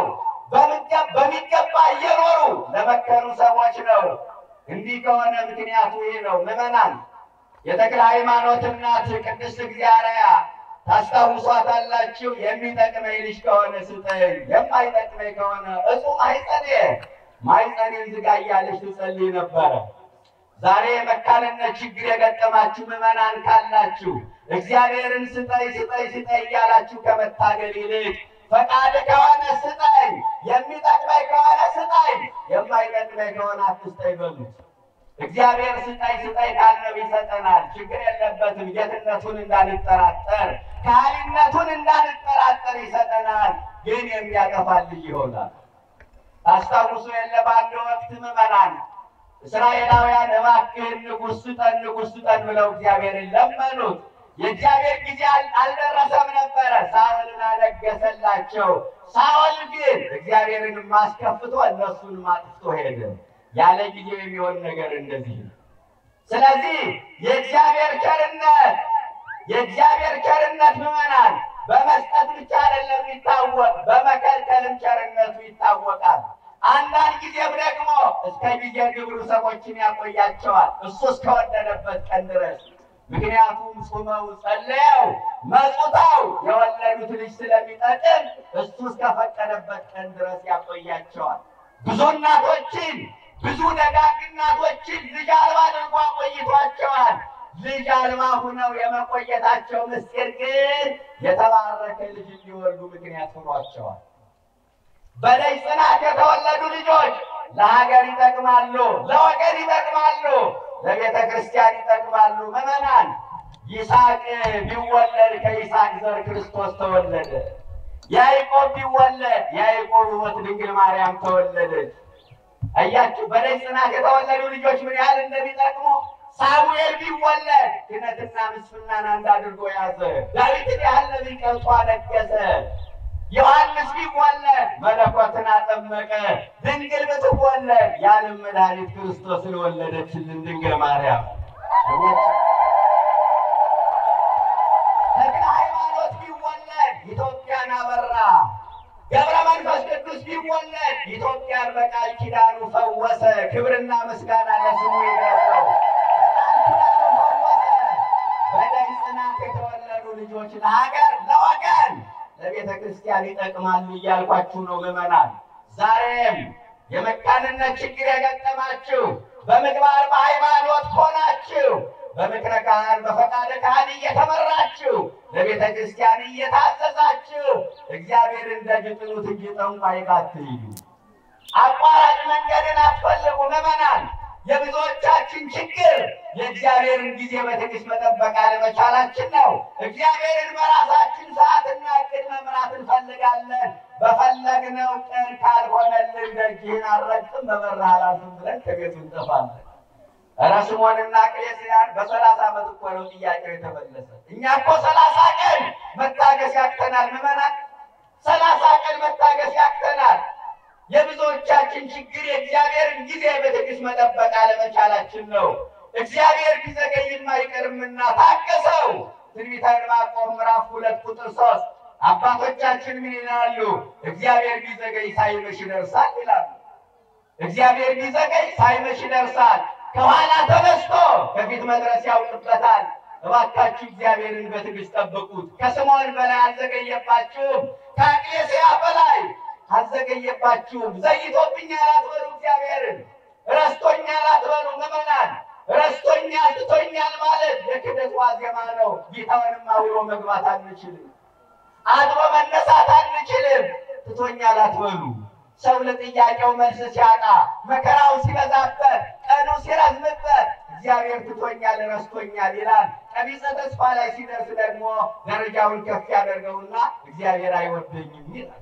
በሚገባ እየኖሩ ለመከሩ ሰዎች ነው። እንዲህ ከሆነ ምክንያቱ ይሄ ነው። ምዕመናን፣ የተክለ ሃይማኖት እናት ቅድስት እግዚአርያ ታስታውሷታላችሁ። የሚጠቅመኝ ልጅ ከሆነ ስጠኝ፣ የማይጠቅመኝ ከሆነ እጹም ማኅፀኔን ዝጋ እያለች ትጸልይ ነበረ። ዛሬ መካንነት ችግር የገጠማችሁ ምዕመናን ካላችሁ እግዚአብሔርን ስጠኝ እያላችሁ ከመታገል ይልቅ ፈቃድ ከሆነ ስጠኝ፣ የሚጠቅመኝ ከሆነ ስጠኝ፣ የማይጠቅመኝ ከሆነ አትስጠኝ በሉት። እግዚአብሔር ስጠኝ ካለው ይሰጠናል። ችግር የለበትም። ጌትነቱን እንዳንጠራጠር፣ ካህሊነቱን እንዳንጠራጠር ይሰጠናል። ግን የሚያጠፋ ልጅ ይሆናል። ታስታውሱ የለ በአንድ ወቅት ምዕመናን እስራኤላውያን እባክህን ንጉሥ ስጠን ብለው እግዚአብሔርን ለመኑት። የእግዚአብሔር ጊዜ አልደረሰም ነበረ። ሳኦልን አነገሰላቸው። ሳኦል ግን እግዚአብሔርን ማስከፍቶ እነሱን ማጥፍቶ ሄደ። ያለ ጊዜው የሚሆን ነገር እንደዚህ ነው። ስለዚህ የእግዚአብሔር ቸርነት ምዕመናን በመስጠት ብቻ አይደለም የሚታወቅ፣ በመከልከልም ቸርነቱ ይታወቃል። አንዳንድ ጊዜም ደግሞ እስከ ጊዜ ግብሩ ሰዎችን ያቆያቸዋል እሱ እስከወደደበት ቀን ድረስ። ምክንያቱም ጾመው ጸልየው መጽውተው የወለዱት ልጅ ስለሚጠቅም እሱ እስከፈቀደበት ቀን ድረስ ያቆያቸዋል። ብዙ ደጋግ እናቶችን ልጅ አልባ አድርጎ አቆይቷቸዋል። ልጅ አልባ ሁነው የመቆየታቸው ምስጢር ግን የተባረከ ልጅ እንዲወልዱ ምክንያት ሆኗቸዋል። በደጅ ጽናት የተወለዱ ልጆች ለሀገር ይጠቅማሉ፣ ለወገን ይጠቅማሉ፣ ለቤተ ክርስቲያን ይጠቅማሉ። ምዕመናን፣ ይስሐቅ ቢወለድ ከይስሐቅ ዘር ክርስቶስ ተወለደ። ያዕቆብ ቢወለድ የያዕቆብ ሕይወት ድንግል ማርያም ተወለደች። አያችሁ፣ በደጅ ጽናት የተወለዱ ልጆች ምን ያህል እንደሚጠቅሙ። ሳሙኤል ቢወለድ ክህነትና ምስፍናን አንድ አድርጎ ያዘ። ዳዊትን ያህል ነቢይ ቀርጾ አነገሠ። ዮሐንስ ቢወለድ መለኮትን አጠመቀ። ድንግል ብትወለድ የዓለም መድኃኒት ክርስቶስን ወለደችልን ድንግል ማርያም። ተክለ ሃይማኖት ቢወለድ ኢትዮጵያን አበራ። ገብረ መንፈስ ቅዱስ ቢወለድ ኢትዮጵያን በቃል ኪዳኑ ፈወሰ። ክብርና ምስጋና ለስሙ ይድረሰው። በቃል ኪዳኑ ፈወሰ። በደጅ ጽናት የተወለዱ ልጆች ለሀገር፣ ለወገን፣ ለቤተ ክርስቲያን ይጠቅማሉ እያልኳችሁ ነው ምዕመናን። ዛሬም የመካንነት ችግር የገጠማችሁ በምግባር በሃይማኖት ሆናችሁ በምክረ ካህን በፈቃደ ካህን እየተመራችሁ ለቤተ ክርስቲያን እየታዘዛችሁ እግዚአብሔርን ደጅ ጥኑት እንጂ ጠንቋይ ጋር አትሂዱ። አቋራጭ መንገድን አትፈልጉ ምዕመናን። የብዙዎቻችን ችግር የእግዚአብሔርን ጊዜ በትዕግስት መጠበቅ አለመቻላችን ነው። እግዚአብሔርን በራሳችን ሰዓትና ዕቅድ መምራት እንፈልጋለን። በፈለግነው ቀን ካልሆነልን ደጅህን አልረግጥም በበረሃ አላልፍም ብለን ከቤቱ እንጠፋለን። ኧረ ስምዖንና ቅሌስያን በ30 ዓመት እኮ ነው ጥያቄው የተመለሰ። እኛ እኮ 30 ቀን መታገስ ያቅተናል ምዕመናን፣ 30 ቀን መታገስ ያቅተናል። የብዙዎቻችን ችግር የእግዚአብሔርን ጊዜ በትዕግስት መጠበቅ አለመቻላችን ነው። እግዚአብሔር ቢዘገይም አይቀርምና ታገሰው። ትንቢተ ዕንባቆም ምዕራፍ 2 ቁጥር 3 አባቶቻችን ምን ይላሉ? እግዚአብሔር ቢዘገይ ሳይመሽ ይደርሳል ይላሉ። እግዚአብሔር ቢዘገይ ሳይመሽ ይደርሳል። ከኋላ ተነስቶ ከፊት መድረስ ያውቅበታል። እባካችሁ እግዚአብሔርን በትዕግስት ጠብቁት። ከስምዖን በላይ አልዘገየባችሁም፣ ከቅሌስያ በላይ አልዘገየባችሁም። ዘይቶብኛል አትበሉ፣ እግዚአብሔርን ረስቶኛል አትበሉ ምዕመናን። ረስቶኛል ትቶኛል ማለት የክህደት ዋዜማ ነው። ጌታውንም አውሮ መግባት አንችልም፣ አድሮ መነሳት አንችልም። ትቶኛል አትበሉ። ሰው ለጥያቄው መልስ ሲያጣ መከራው ሲበዛበት ቀኑ ሲረዝምበት እግዚአብሔር ትቶኛል ረስቶኛል ይላል። ቀቢጸ ተስፋ ላይ ሲደርስ ደግሞ ደረጃውን ከፍ ያደርገውና እግዚአብሔር አይወደኝም ይላል።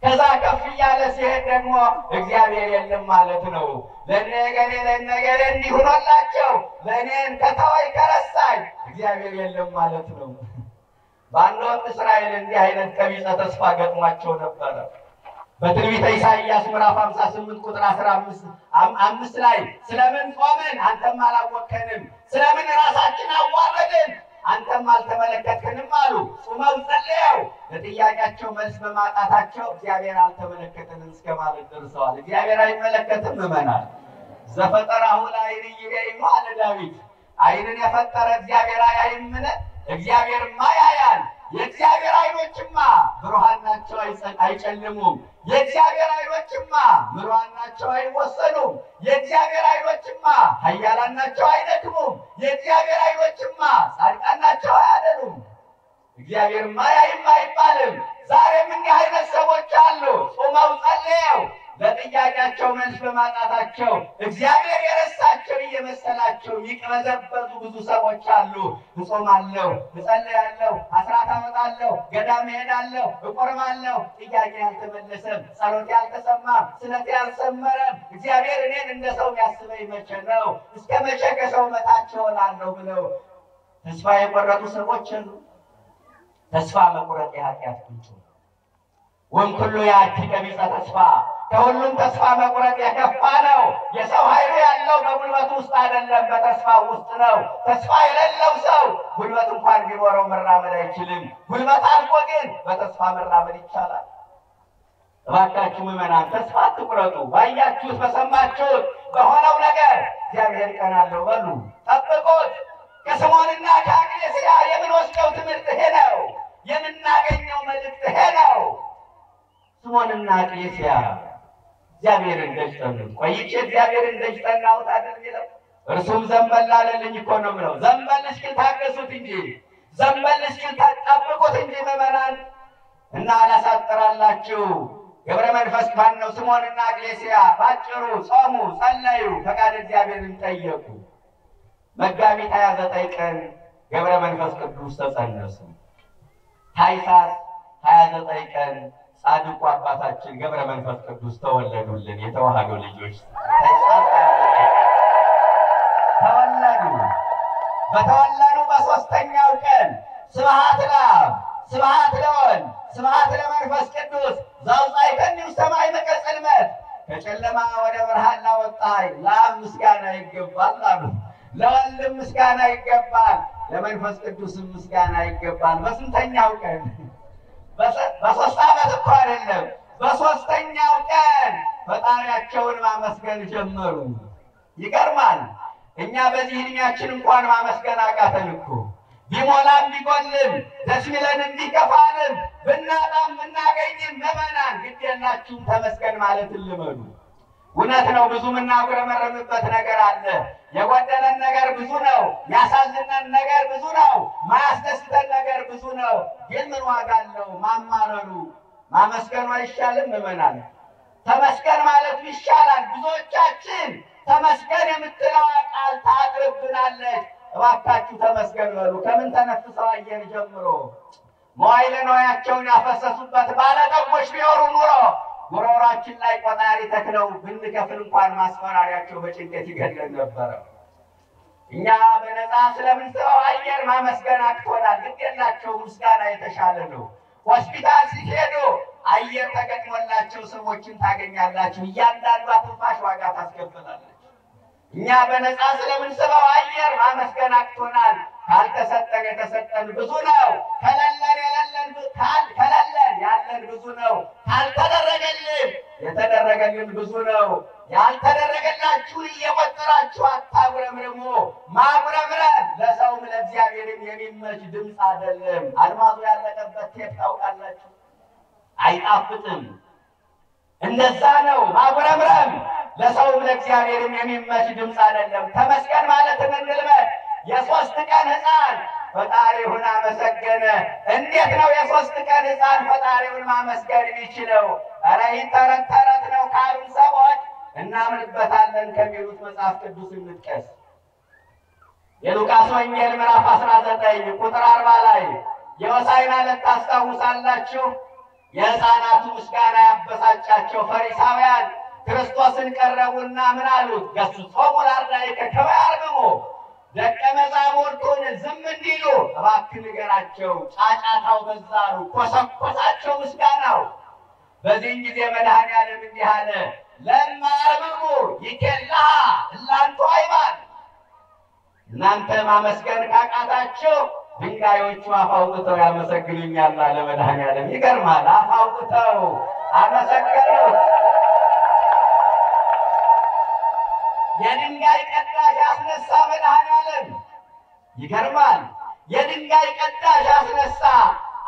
ከዛ ከፍ እያለ ሲሄድ ደግሞ እግዚአብሔር የለም ማለት ነው። ለነገሬ እንዲህ ሆኖላቸው ለእኔን ከተወኝ ከረሳኝ እግዚአብሔር የለም ማለት ነው። በአንድ ወቅት እስራኤል እንዲህ አይነት ቀቢጸ ተስፋ ገጥሟቸው ነበረ። በትንቢተ ኢሳይያስ ምዕራፍ 58 ቁጥር 15 ላይ ስለምን ጾምን አንተም አላወቅከንም፣ ስለምን ራሳችን አዋረድን አንተም አልተመለከትከንም አሉ። ጾመው ጸልየው ለጥያቄያቸው መልስ በማጣታቸው እግዚአብሔር አልተመለከተንም እስከ ማለት ደርሰዋል። እግዚአብሔር አይመለከትም ምዕመናን። ዘፈጠራሁ ለዓይን ይሬይማ አለ ዳዊት። ዓይንን የፈጠረ እግዚአብሔር አያይምን? እግዚአብሔርማ ያያል። የእግዚአብሔር ዓይኖችማ ብሩሃን ናቸው አይጨልሙም። የእግዚአብሔር ዓይኖችማ ምሉዓን ናቸው አይወሰኑም። የእግዚአብሔር ዓይኖችማ ኃያላን ናቸው አይደክሙም። የእግዚአብሔር ዓይኖችማ ጻድቃን ናቸው አያደሉም። እግዚአብሔርማ ያይም አይባልም። ዛሬም እንዲህ አይነት ሰዎች አሉ። ጾመው ጸልየው ለጥያቄያቸው መልስ በማጣታቸው እግዚአብሔር የረሳቸው እየመሰላቸው ይቅበዘበዙ ብዙ ሰዎች አሉ። እጾማለሁ፣ እጸልያለሁ፣ አስራት አወጣለሁ፣ ገዳም እሄዳለሁ፣ እቆርባለሁ፣ ጥያቄ ያልተመለሰም፣ ጸሎት ያልተሰማም፣ ስለት ያልሰመረም፣ እግዚአብሔር እኔን እንደ ሰው ያስበኝ መቼ ነው? እስከ መቼ ከሰው በታች እሆናለሁ ብለው ተስፋ የቆረጡ ሰዎች አሉ። ተስፋ መቁረጥ የኃጢአት ምንጭ ነው። ወንኩሉ ያቲ ቀቢጸ ተስፋ፣ ከሁሉም ተስፋ መቁረጥ የከፋ ነው። የሰው ኃይሉ ያለው በጉልበቱ ውስጥ አይደለም፣ በተስፋ ውስጥ ነው። ተስፋ የሌለው ሰው ጉልበት እንኳን ቢኖረው መራመድ አይችልም። ጉልበት አልቆ ግን በተስፋ መራመድ ይቻላል። እባካችሁ ምዕመናን ተስፋ አትቁረጡ። ባያችሁት በሰማችሁት በሆነው ነገር እግዚአብሔር ይቀናለው በሉ፣ ጠብቁት። ከስምዖንና ከአግኔስያ የምንወስደው ትምህርት ይሄ ነው። የምናገኘው መልእክት ይሄ ነው። ስምዖንና አግኔስያ እግዚአብሔርን ደጅ ጠኑት። ቆይቼ እግዚአብሔርን ደጅ ጠናሁት አይደል የሚለው? እርሱም ዘንበል አለልኝ እኮ ነው የምለው። ዘንበል እስኪል ታገሱት እንጂ፣ ዘንበል እስኪል ጠብቁት እንጂ ምዕመናን። እና አላሳጥራላችሁ ገብረ መንፈስ ማነው? ስምዖንና አግኔስያ ባጭሩ ጾሙ፣ ጸለዩ፣ ፈቃድ እግዚአብሔርን ጠየቁ። መጋቢት 29 ቀን ገብረ መንፈስ ቅዱስ ተጸነሱ። ታኅሳስ 29 ቀን ጻድቁ አባታችን ገብረ መንፈስ ቅዱስ ተወለዱልን። የተዋህዶ ልጆች ተወለዱ። በተወለዱ በሦስተኛው ቀን ስብሐት ለአብ፣ ስብሐት ለወልድ፣ ስብሐት ለመንፈስ ቅዱስ ዘአውጻእከኒ እምሰማይ ጽልመት፣ ከጨለማ ወደ ብርሃን ላወጣኸኝ ለአብ ምስጋና ይገባል አሉ። ለወልድም ምስጋና ይገባል፣ ለመንፈስ ቅዱስም ምስጋና ይገባል። በስንተኛው ቀን? በሶስት ዓመት እኮ አይደለም፣ በሦስተኛው ቀን ፈጣሪያቸውን ማመስገን ጀመሩ። ይገርማል። እኛ በዚህ ዕድሜያችን እንኳን ማመስገን አቃተን እኮ። ቢሞላም ቢጎልም ደስ ቢለንም ቢከፋንም ብናጣም ብናገኝም ምዕመናን ግድ የላችሁም ተመስገን ማለትን ልመዱ። እውነት ነው፣ ብዙ የምናጉረመረምበት ነገር አለ። የጎደለን ነገር ብዙ ነው። ያሳዝነን ነገር ብዙ ነው። ማያስደስተን ነገር ብዙ ነው። ግን ምን ዋጋ አለው ማማረሩ? ማመስገኑ አይሻልም ምዕመናን? ተመስገን ማለት ይሻላል። ብዙዎቻችን ተመስገን የምትለው ቃል ታጥርብናለች። እባካችሁ ተመስገን በሉ። ከምን ተነፍሰው አየር ጀምሮ መዋዕለ ንዋያቸውን ያፈሰሱበት ባለጠጎች ቢኖሩ ኑሮ ጉሮሯችን ላይ ቆጣሪ ተክለው ብንከፍል እንኳን ማስፈራሪያቸው በጭንቀት ይገድለን ነበረ። እኛ በነፃ ስለምንስበው አየር ማመስገን አቅቶናል። ግድ የላቸው ምስጋና የተሻለ ነው። ሆስፒታል ሲሄዱ አየር ተገጥሞላቸው ሰዎችን ታገኛላችሁ። እያንዳንዷ ትንፋሽ ዋጋ ታስከፍላለች። እኛ በነፃ ስለምንስበው አየር ማመስገን አቅቶናል። ካልተሰጠን የተሰጠን ብዙ ነው። ከሌለን ያለን ብዙ ነው። ካልተደረገልን የተደረገልን ብዙ ነው። ያልተደረገላችሁን እየቆጠራችሁ አታጉረምርሙ። ማጉረምረም ለሰውም ለእግዚአብሔርም የሚመች ድምፅ አይደለም። አልማዙ ያለቀበት ቴፕ ታውቃላችሁ፣ አይጣፍጥም። እንደዛ ነው ማጉረምረም ለሰውም ለእግዚአብሔርም የሚመች ድምፅ አይደለም። ተመስገን ማለት እንልመድ። የሶስት ቀን ሕፃን ፈጣሪውን አመሰገነ። እንዴት ነው የሶስት ቀን ሕፃን ፈጣሪውን ማመስገን የሚችለው? ኧረ ይህ ተረት ተረት ነው ካሉን ሰዎች እናምንበታለን ከሚሉት መጽሐፍ ቅዱስ እንጥቀስ። የሉቃስ ወንጌል ምዕራፍ 19 ቁጥር 40 ላይ የሆሳዕና ዕለት ታስታውሳላችሁ። የሕፃናቱ ምስጋና ያበሳጫቸው ፈሪሳውያን ክርስቶስን ቀረቡና ምን አሉት? ገሥጾሙ ለአርዳኢከ ከመ ያርምሙ፣ ደቀ መዛሙርቱን ዝም እንዲሉ እባክህ ንገራቸው፣ ጫጫታው በዛ አሉ። ኮሰኮሳቸው ምስጋናው። በዚህን ጊዜ መድኃኔዓለም እንዲህ አለ፣ ለማርምሙ ይኬልሃ እላንቱ አይባል። እናንተ ማመስገን ካቃታችሁ ድንጋዮቹ አፍ አውጥተው ያመሰግኑኛል አለ መድኃኔዓለም። ይገርማል። አፍ አውጥተው አመሰገኑት። የድንጋይ ቀዳሽ ያስነሳ መድኃኔዓለም። ይገርማል። የድንጋይ ቀዳሽ ያስነሳ።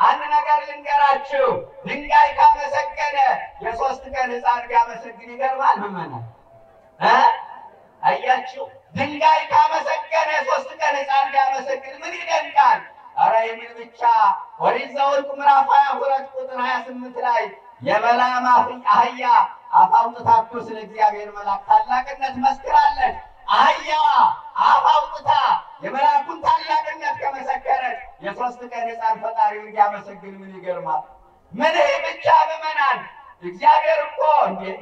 አንድ ነገር ልንገራችሁ፣ ድንጋይ ካመሰገነ የ3 ቀን ሕፃን ቢያመሰግን ይገርማል። ምመናል አያችሁ፣ ድንጋይ ካመሰገነ የ3 ቀን ሕፃን ቢያመሰግን ምን ይደንቃል? ኧረ ይምን ብቻ። ኦሪት ዘኍልቍ ምዕራፍ 22 ቁጥር 28 ላይ የበለዓም አህያ አፍ አውጥታ እኮ ስለ እግዚአብሔር መልአክ ታላቅነት መስክራለች። አህያዋ አፍ አውጥታ የመልአኩን ታላቅነት ከመሰከረች የ3 ቀን ሕፃን ፈጣሪውን ቢያመሰግን ምን ይገርማል? ምን ብቻ ምዕመናን፣ እግዚአብሔር እኮ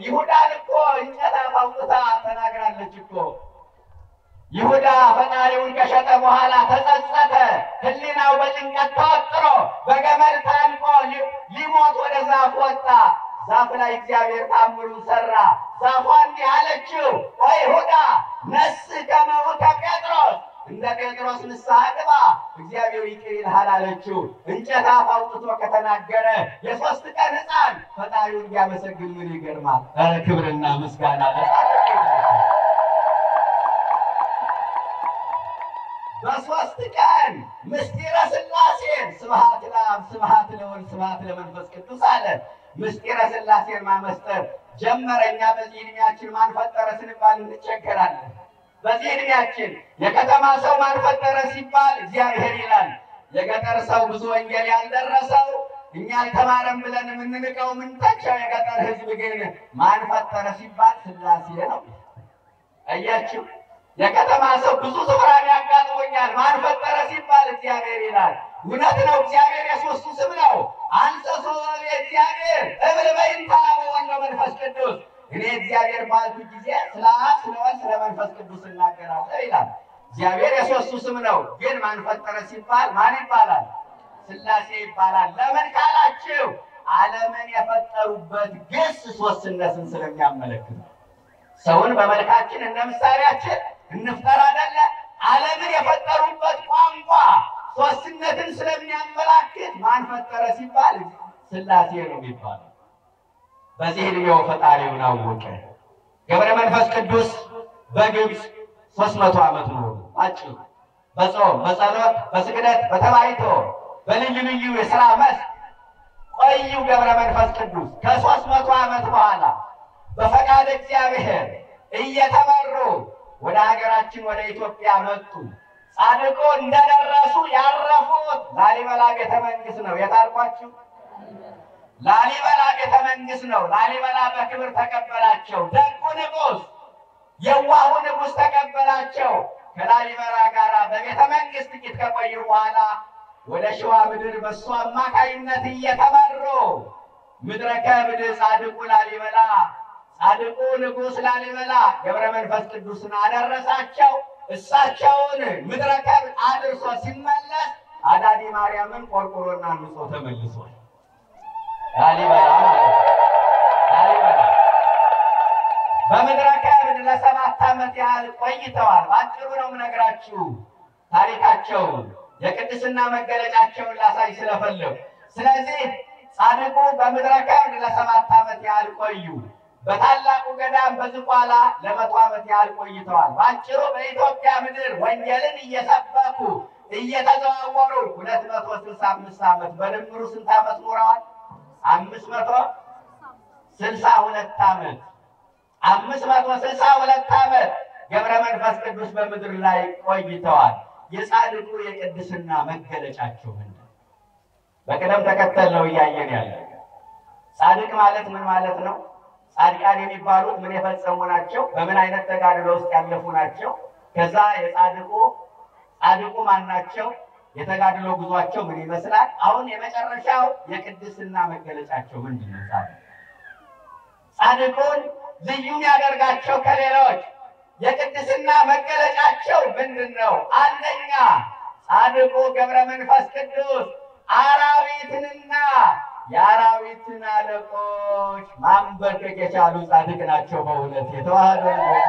ይሁዳን እኮ እንጨት አፍ አውጥታ ተናግራለች እኮ። ይሁዳ ፈጣሪውን ከሸጠ በኋላ ተጸጸተ። ሕሊናው በጭንቀት ተወጥሮ በገመድ ታንቆ ሊሞት ወደ ዛፍ ወጣ። ዛፍ ላይ እግዚአብሔር ታምሩን ሰራ። ዛፏ እንዲህ አለችው፣ ወይ ይሁዳ ነስሕ ከመ ውእተ ጴጥሮስ፣ እንደ ጴጥሮስ ንስሐ ግባ፣ እግዚአብሔር ይቅር ይልሃል አለችው። እንጨት አፍ አውጥቶ ከተናገረ የ3 ቀን ሕፃን ፈጣሪውን ቢያመሰግን ምን ይገርማል? ክብርና ምስጋና በ3 ቀን ምስጢረ ሥላሴን ስብሐት ለአብ ስብሐት ለወልድ ስብሐት ለመንፈስ ቅዱስ አለ። ምስጢረ ሥላሴን ማመስጠር ጀመረ። እኛ በዚህ ዕድሜያችን ማን ፈጠረ ስንባል እንቸገራለን። በዚህ ዕድሜያችን የከተማ ሰው ማን ፈጠረ ሲባል እግዚአብሔር ይላል። የገጠር ሰው ብዙ ወንጌል ያልደረሰው እኛ አልተማረም ብለን የምንንቀው የምንተቸው የገጠር ሕዝብ ግን ማን ፈጠረ ሲባል ሥላሴ ነው። አያችሁ፣ የከተማ ሰው ብዙ ስፍራ ያጋጥሞኛል። ማን ፈጠረ ሲባል እግዚአብሔር ይላል። እውነት ነው። እግዚአብሔር የ3ቱ ስም ነው። አንተ ሶበ እግዚአብሔር እብል በይንተ አብ ወወልድ ወመንፈስ ቅዱስ። እኔ እግዚአብሔር ባልኩ ጊዜ ስለ አብ ስለ ወልድ ስለ መንፈስ ቅዱስ እናገራለሁ ይላል። እግዚአብሔር የ3ቱ ስም ነው። ግን ማን ፈጠረ ሲባል ማን ይባላል? ሥላሴ ይባላል። ለምን ካላችሁ ዓለምን የፈጠሩበት ግስ ሦስትነትን ስለሚያመለክት ነው። ሰውን በመልካችን እንደ ምሳሌያችን እንፍጠር አይደለ? ዓለምን የፈጠሩበት ቋንቋ ሦስትነትን ስለሚያመላክት ማን ፈጠረ ሲባል ሥላሴ ነው የሚባለው። በዚህ ዕድሜው ፈጣሪውን አወቀ። ገብረ መንፈስ ቅዱስ በግብፅ 300 ዓመት ኖሩ። አጭሩ በጾም በጸሎት በስግደት በተባይቶ በልዩ ልዩ የሥራ መስክ ቆዩ። ገብረ መንፈስ ቅዱስ ከ300 ዓመት በኋላ በፈቃድ እግዚአብሔር እየተመሩ ወደ ሀገራችን ወደ ኢትዮጵያ መጡ። ጻድቁ እንደደረሱ ያረፉት ላሊበላ ቤተ መንግስት ነው። የታልኳችሁ ላሊበላ ቤተ መንግስት ነው። ላሊበላ በክብር ተቀበላቸው። ደጉ ንጉሥ የዋሁ ንጉሥ ተቀበላቸው። ከላሊበላ ጋር በቤተ መንግስት ጥቂት ከቆዩ በኋላ ወደ ሸዋ ምድር በሱ አማካይነት እየተመሩ ምድረ ከብድ ጻድቁ ላሊበላ ጻድቁ ንጉሥ ላሊበላ ገብረ መንፈስ ቅዱስን አደረሳቸው። እሳቸውን ምድረ ከብድ አድርሶ ሲመለስ አዳዲ ማርያምን ቆርቆሮና ንጾ ተመልሷል። ላሊበላ በምድረ ከብድ ለ7 ዓመት ያህል ቆይተዋል። ባጭሩ ነው የምነግራችሁ ታሪካቸው፣ የቅድስና መገለጫቸውን ላሳይ ስለፈለጉ። ስለዚህ ጻድቁ በምድረ ከብድ ለ7 ዓመት ያህል ቆዩ። በታላቁ ገዳም በዝቋላ ለ100 ዓመት ያህል ቆይተዋል። ባጭሩ በኢትዮጵያ ምድር ወንጌልን እየሰበኩ እየተዘዋወሩ 265 ዓመት በድምሩ ስንት ዓመት ኖረዋል? 562 ዓመት 562 ዓመት ገብረ መንፈስ ቅዱስ በምድር ላይ ቆይተዋል። የጻድቁ የቅድስና መገለጫቸው ምንድን? በቅደም ተከተል ነው እያየን ያለ። ጻድቅ ማለት ምን ማለት ነው? ጻድቃን የሚባሉት ምን የፈጸሙ ናቸው? በምን አይነት ተጋድሎ ውስጥ ያለፉ ናቸው? ከዛ ጻድቁ ማን ናቸው? የተጋድሎ ጉዟቸው ምን ይመስላል? አሁን የመጨረሻው የቅድስና መገለጫቸው ምንድን ነው? ጻድቁን ልዩ ያደርጋቸው ከሌሎች የቅድስና መገለጫቸው ምንድን ነው? አንደኛ ጻድቁ ገብረ መንፈስ ቅዱስ አራዊትንና የአራዊትን አለቆች ማንበርከክ የቻሉ ጻድቅ ናቸው። በእውነት የተዋህዶ ልጆች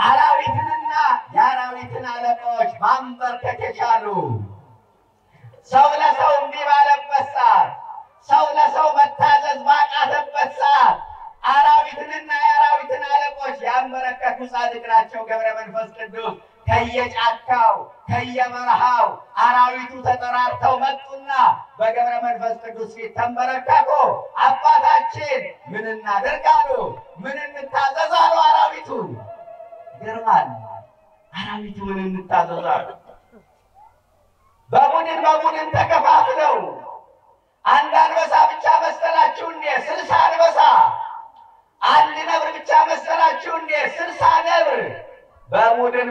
አራዊትንና የአራዊትን አለቆች ማንበርከክ የቻሉ ሰው ለሰው እምቢ ባለበት ሰዓት፣ ሰው ለሰው መታዘዝ ባቃተበት ሰዓት አራዊትንና የአራዊትን አለቆች ያንበረከኩ ጻድቅ ናቸው ገብረ መንፈስ ቅዱስ። ከየጫካው ከየበረሃው አራዊቱ ተጠራርተው መጡና በገብረ መንፈስ ቅዱስ ፊት ተንበረከኩ። አባታችን ምን እናድርግ አሉ። ምን እንታዘዝ አሉ። አራዊቱ ይገርማል። አራዊቱ ምን እንታዘዝ አሉ። በቡድን ተከፋፍለው አንድ አንበሳ ብቻ መሰላችሁ እንዴ? 60 አንበሳ። አንድ ነብር ብቻ መሰላችሁ እንዴ? 60 ነብር። በቡድን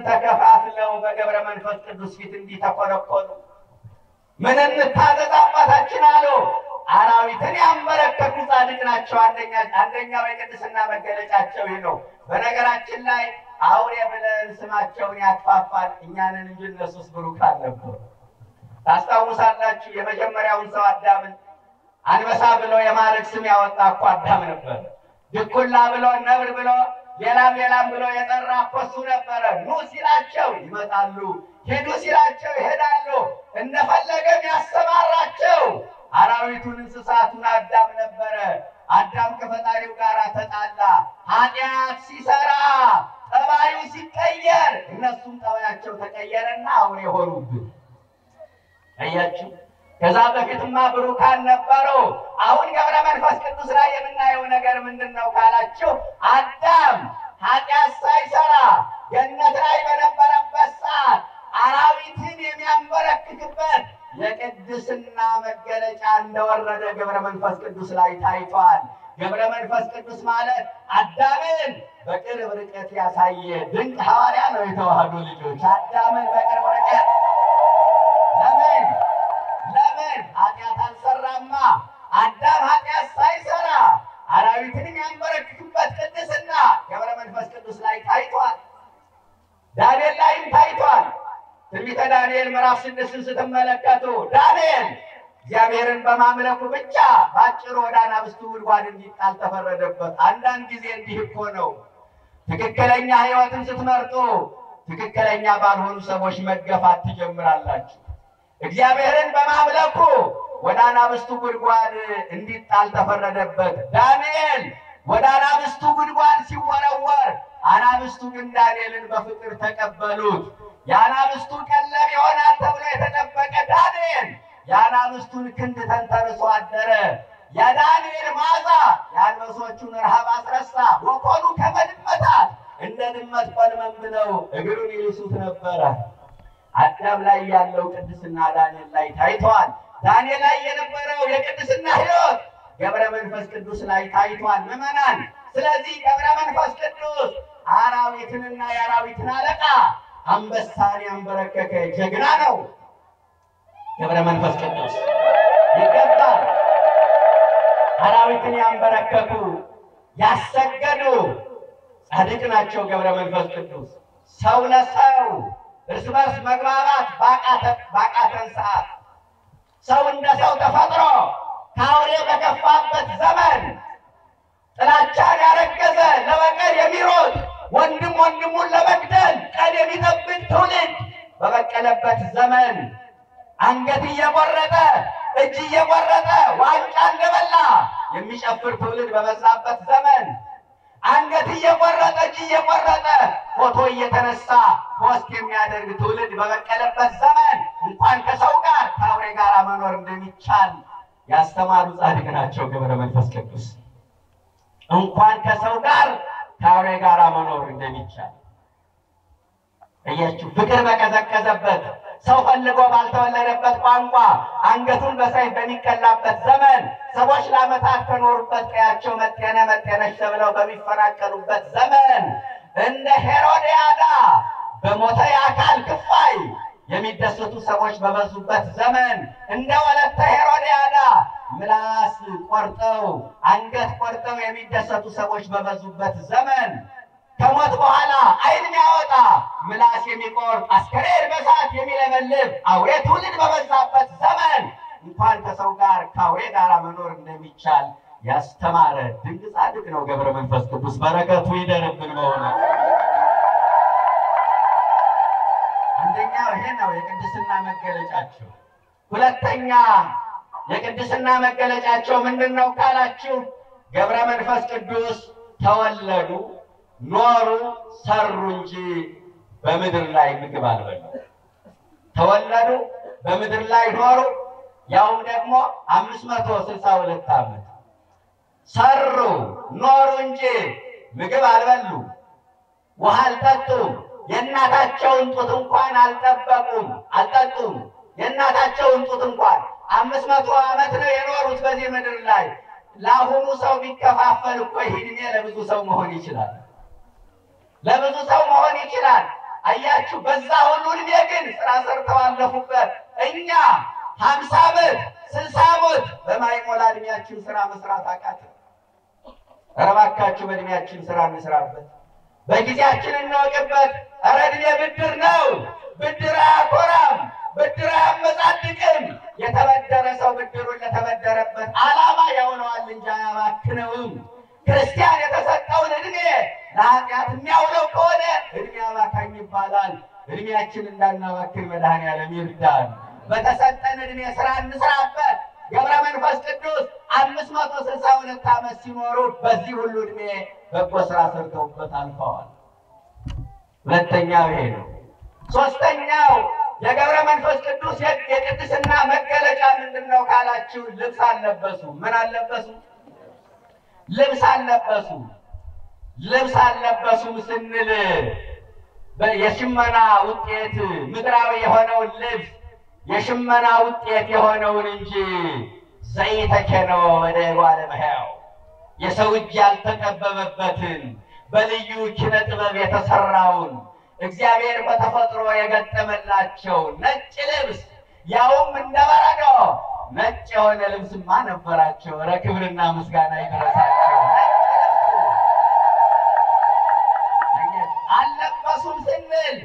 ተከፋፍለው በገብረ መንፈስ ቅዱስ ፊት እንዲተኮለኮሉ ምን እንታዘዝ አባታችን አሉ። አራዊትን ያንበረከኩ ጻድቅ ናቸው። አንደኛው የቅድስና መገለጫቸው ይህ ነው። በነገራችን ላይ አውሬ ብለን ስማቸውን ያጥፋፋል እኛንን እንጂ እነሱስ ብሩካን ነበሩ። ታስታውሳላችሁ? የመጀመሪያውን ሰው አዳምን አንበሳ ብሎ የማረግ ስም ያወጣ እኮ አዳም ነበር። ድኩላ ብሎ ነብር ብሎ ሌላም ብሎ የጠራ እኮ እሱ ነበረ። ኑ ሲላቸው ይመጣሉ፣ ሂዱ ሲላቸው ይሄዳሉ። እንደፈለገም ያሰማራቸው አራዊቱን እንስሳቱን አዳም ነበረ። አዳም ከፈጣሪው ጋር ተጣላ። ኃጢአት ሲሰራ ጠባዩ ሲቀየር እነሱም ጠባያቸው ተቀየረና አውሬ ሆኑብን። አያችሁ? ከዛ በፊትማ ብሩካን ነበሩ። አሁን ገብረ መንፈስ ቅዱስ ላይ የምናየው ነገር ምንድነው ካላችሁ፣ አዳም ኃጢአት ሳይሰራ ገነት ላይ በነበረበት ሰዓት አራዊትን የሚያንበረክክበት የቅድስና መገለጫ እንደወረደ ገብረ መንፈስ ቅዱስ ላይ ታይቷል። ገብረ መንፈስ ቅዱስ ማለት አዳምን በቅርብ ርቀት ያሳየ ድንቅ ሐዋርያ ነው። የተዋህዶ ልጆች አዳምን በቅርብ ርቀት ለምን ኃጢአት አልሰራማ። አዳም ኃጢአት ሳይሰራ አራዊትን የሚያንበረክክበት ቅድስና ገብረ መንፈስ ቅዱስ ላይ ታይቷል። ዳንኤል ላይም ታይቷል። ትንቢተ ዳንኤል ምዕራፍ 6 ስትመለከቱ ዳንኤል እግዚአብሔርን በማምለኩ ብቻ ባጭሩ ወደ አናብስቱ ጉድጓድ እንዲጣል ተፈረደበት። አንዳንድ ጊዜ እንዲህ እኮ ነው። ትክክለኛ ሕይወትን ስትመርጡ ትክክለኛ ባልሆኑ ሰዎች መገፋት ትጀምራላችሁ። እግዚአብሔርን በማምለኩ ወደ አናብስቱ ጉድጓድ እንዲጣል ተፈረደበት። ዳንኤል ወደ አናብስቱ ጉድጓድ ሲወረወር አናብስቱ ግን ዳንኤልን በፍቅር ተቀበሉት። የአናብስቱ ቀለብ ይሆናል ተብሎ የተጠበቀ ዳንኤል የአናብስቱን ክንድ ተንተርሶ አደረ። የዳንኤል መዓዛ የአንበሶቹን ረሃብ አስረሳ። ወኮኑ ከመድመታት እንደ ድመት ቆልመም ብለው እግሩን ይልሱት ነበረ። አዳም ላይ ያለው ቅድስና ዳንኤል ላይ ታይቷል። ዳንኤል ላይ የነበረው የቅድስና ሕይወት ገብረ መንፈስ ቅዱስ ላይ ታይቷል። ምዕመናን፣ ስለዚህ ገብረ መንፈስ ቅዱስ አራዊትንና የአራዊትን አለቃ አንበሳን ያንበረከከ ጀግና ነው። ገብረ መንፈስ ቅዱስ ይገባል። አራዊትን ያንበረከኩ ያሰገዱ ጻድቅ ናቸው ገብረ መንፈስ ቅዱስ። ሰው ለሰው እርስ በርስ መግባባት ባቃተን ሰዓት ሰው እንደ ሰው ተፈጥሮ ከአውሬ በከፋበት ዘመን ጥላቻን ያረገዘ ለበቀል የሚሮጥ ወንድሙን ለመግደል ቀን የሚጠብቅ ትውልድ በበቀለበት ዘመን አንገት እየቆረጠ እጅ እየቆረጠ ዋንጫ እንደበላ የሚጨፍር ትውልድ በበዛበት ዘመን አንገት እየቆረጠ እጅ እየቆረጠ ፎቶ እየተነሳ ፖስት የሚያደርግ ትውልድ በበቀለበት ዘመን እንኳን ከሰው ጋር ከአውሬ ጋር መኖር እንደሚቻል ያስተማሩ ጻድቅ ናቸው ገብረ መንፈስ ቅዱስ። እንኳን ከሰው ጋር ከአውሬ ጋር መኖር እንደሚቻል እያችሁ ፍቅር በቀዘቀዘበት ሰው ፈልጎ ባልተወለደበት ቋንቋ አንገቱን በሰይፍ በሚቀላበት ዘመን ሰዎች ለዓመታት ከኖሩበት ቀያቸው መጤነሽ ተብለው በሚፈናቀሉበት ዘመን እንደ ሄሮድያዳ በሞተ የአካል ክፋይ የሚደሰቱ ሰዎች በበዙበት ዘመን እንደ ወለተ ሄሮድያዳ ምላስ ቆርጠው አንገት ቆርጠው የሚደሰቱ ሰዎች በበዙበት ዘመን ከሞት በኋላ ዓይን የሚያወጣ ምላስ የሚቆርጥ አስከሬን በሳት የሚለበልብ አውሬ ትውልድ በበዛበት ዘመን እንኳን ከሰው ጋር ከአውሬ ጋር መኖር እንደሚቻል ያስተማረ ድንቅ ጻድቅ ነው ገብረ መንፈስ ቅዱስ። በረከቱ ይደርብን በእውነት። አንደኛው ይሄ ነው የቅድስና መገለጫቸው። ሁለተኛ የቅድስና መገለጫቸው ምንድነው ካላችሁ ገብረ መንፈስ ቅዱስ ተወለዱ፣ ኖሩ፣ ሰሩ እንጂ በምድር ላይ ምግብ አልበሉ። ተወለዱ፣ በምድር ላይ ኖሩ፣ ያውም ደግሞ 562 ዓመት ሰሩ፣ ኖሩ እንጂ ምግብ አልበሉ፣ ውሃ አልጠጡም። የእናታቸውን ጡት እንኳን አልጠጡም። የእናታቸውን ጡት እንኳን 500 ዓመት ነው የኖሩት በዚህ ምድር ላይ። ለአሁኑ ሰው ቢከፋፈል እኮ ዕድሜ ለብዙ ሰው መሆን ይችላል። ለብዙ ሰው መሆን ይችላል። አያችሁ፣ በዛ ሁሉ ዕድሜ ግን ስራ ሰርተው አለፉበት። እኛ 50 ዓመት 60 ዓመት በማይሞላ ዕድሜያችን ስራ መስራት አቃተን። ኧረ እባካችሁ በዕድሜያችን ስራ እንስራበት፣ በጊዜያችን እንወቅበት። ኧረ ዕድሜ ብድር ነው፣ ብድር አያኮራም፣ ብድር አያመጻድቅም። የተበደረ ሰው ብድሩን ለተበደረበት ዓላማ ያውለዋል እንጂ አያባክነውም። ክርስቲያን የተሰጠውን ዕድሜ ለኃጢአት የሚያውለው ከሆነ ዕድሜ አባካኝ ይባላል። ዕድሜያችን እንዳናባክን መድኃኔዓለም ይርዳን። በተሰጠን ዕድሜ ስራ እንስራበት። ገብረ መንፈስ ቅዱስ 562 ዓመት ሲኖሩ በዚህ ሁሉ ዕድሜ በጎ ስራ ሰርተውበት አልፈዋል። ሁለተኛው ይሄ ነው። ሶስተኛው የገብረ መንፈስ ቅዱስ የቅድስና መገለጫ ምንድነው ካላችሁ ልብስ አልለበሱ። ምን አልለበሱ? ልብስ አልለበሱ። ልብስ አልለበሱም ስንል የሽመና ውጤት ምድራዊ የሆነውን ልብስ የሽመና ውጤት የሆነውን እንጂ ዘይተከነው ወደ ጓለ መሕያው የሰው እጅ ያልተጠበበበትን በልዩ ኪነ ጥበብ የተሰራውን እግዚአብሔር በተፈጥሮ የገጠመላቸው ነጭ ልብስ ያውም እንደ በረዶ ነጭ የሆነ ልብስማ ነበራቸው። ክብርና ምስጋና ይድረሳቸው። አልለበሱም ስንል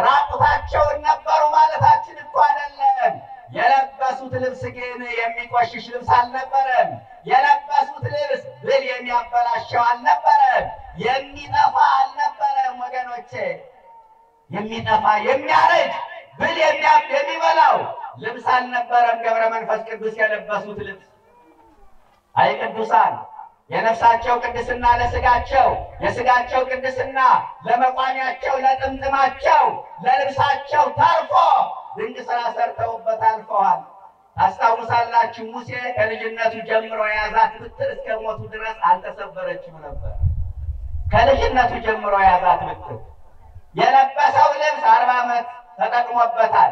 ራቁታቸውን ነበሩ ማለታችን እኮ አይደለም። የለበሱት ልብስ ግን የሚቆሽሽ ልብስ አልነበረም። የለበሱት ልብስ ብል የሚያበላሸው አልነበረም። የሚጠፋ አልነበረም ወገኖቼ። የሚጠፋ የሚያረጅ ብል የሚበላው ልብስ አልነበረም። ገብረ መንፈስ ቅዱስ የለበሱት ልብስ አይ ቅዱሳን የነፍሳቸው ቅድስና ለስጋቸው፣ የስጋቸው ቅድስና ለመቋሚያቸው፣ ለጥምጥማቸው፣ ለልብሳቸው ተርፎ ድንቅ ስራ ሰርተውበት አልፈዋል። ታስታውሳላችሁ፣ ሙሴ ከልጅነቱ ጀምሮ የያዛት በትር እስከ ሞቱ ድረስ አልተሰበረችም ነበር። ከልጅነቱ ጀምሮ የያዛት በትር የለበሰው ልብስ 40 ዓመት ተጠቅሞበታል።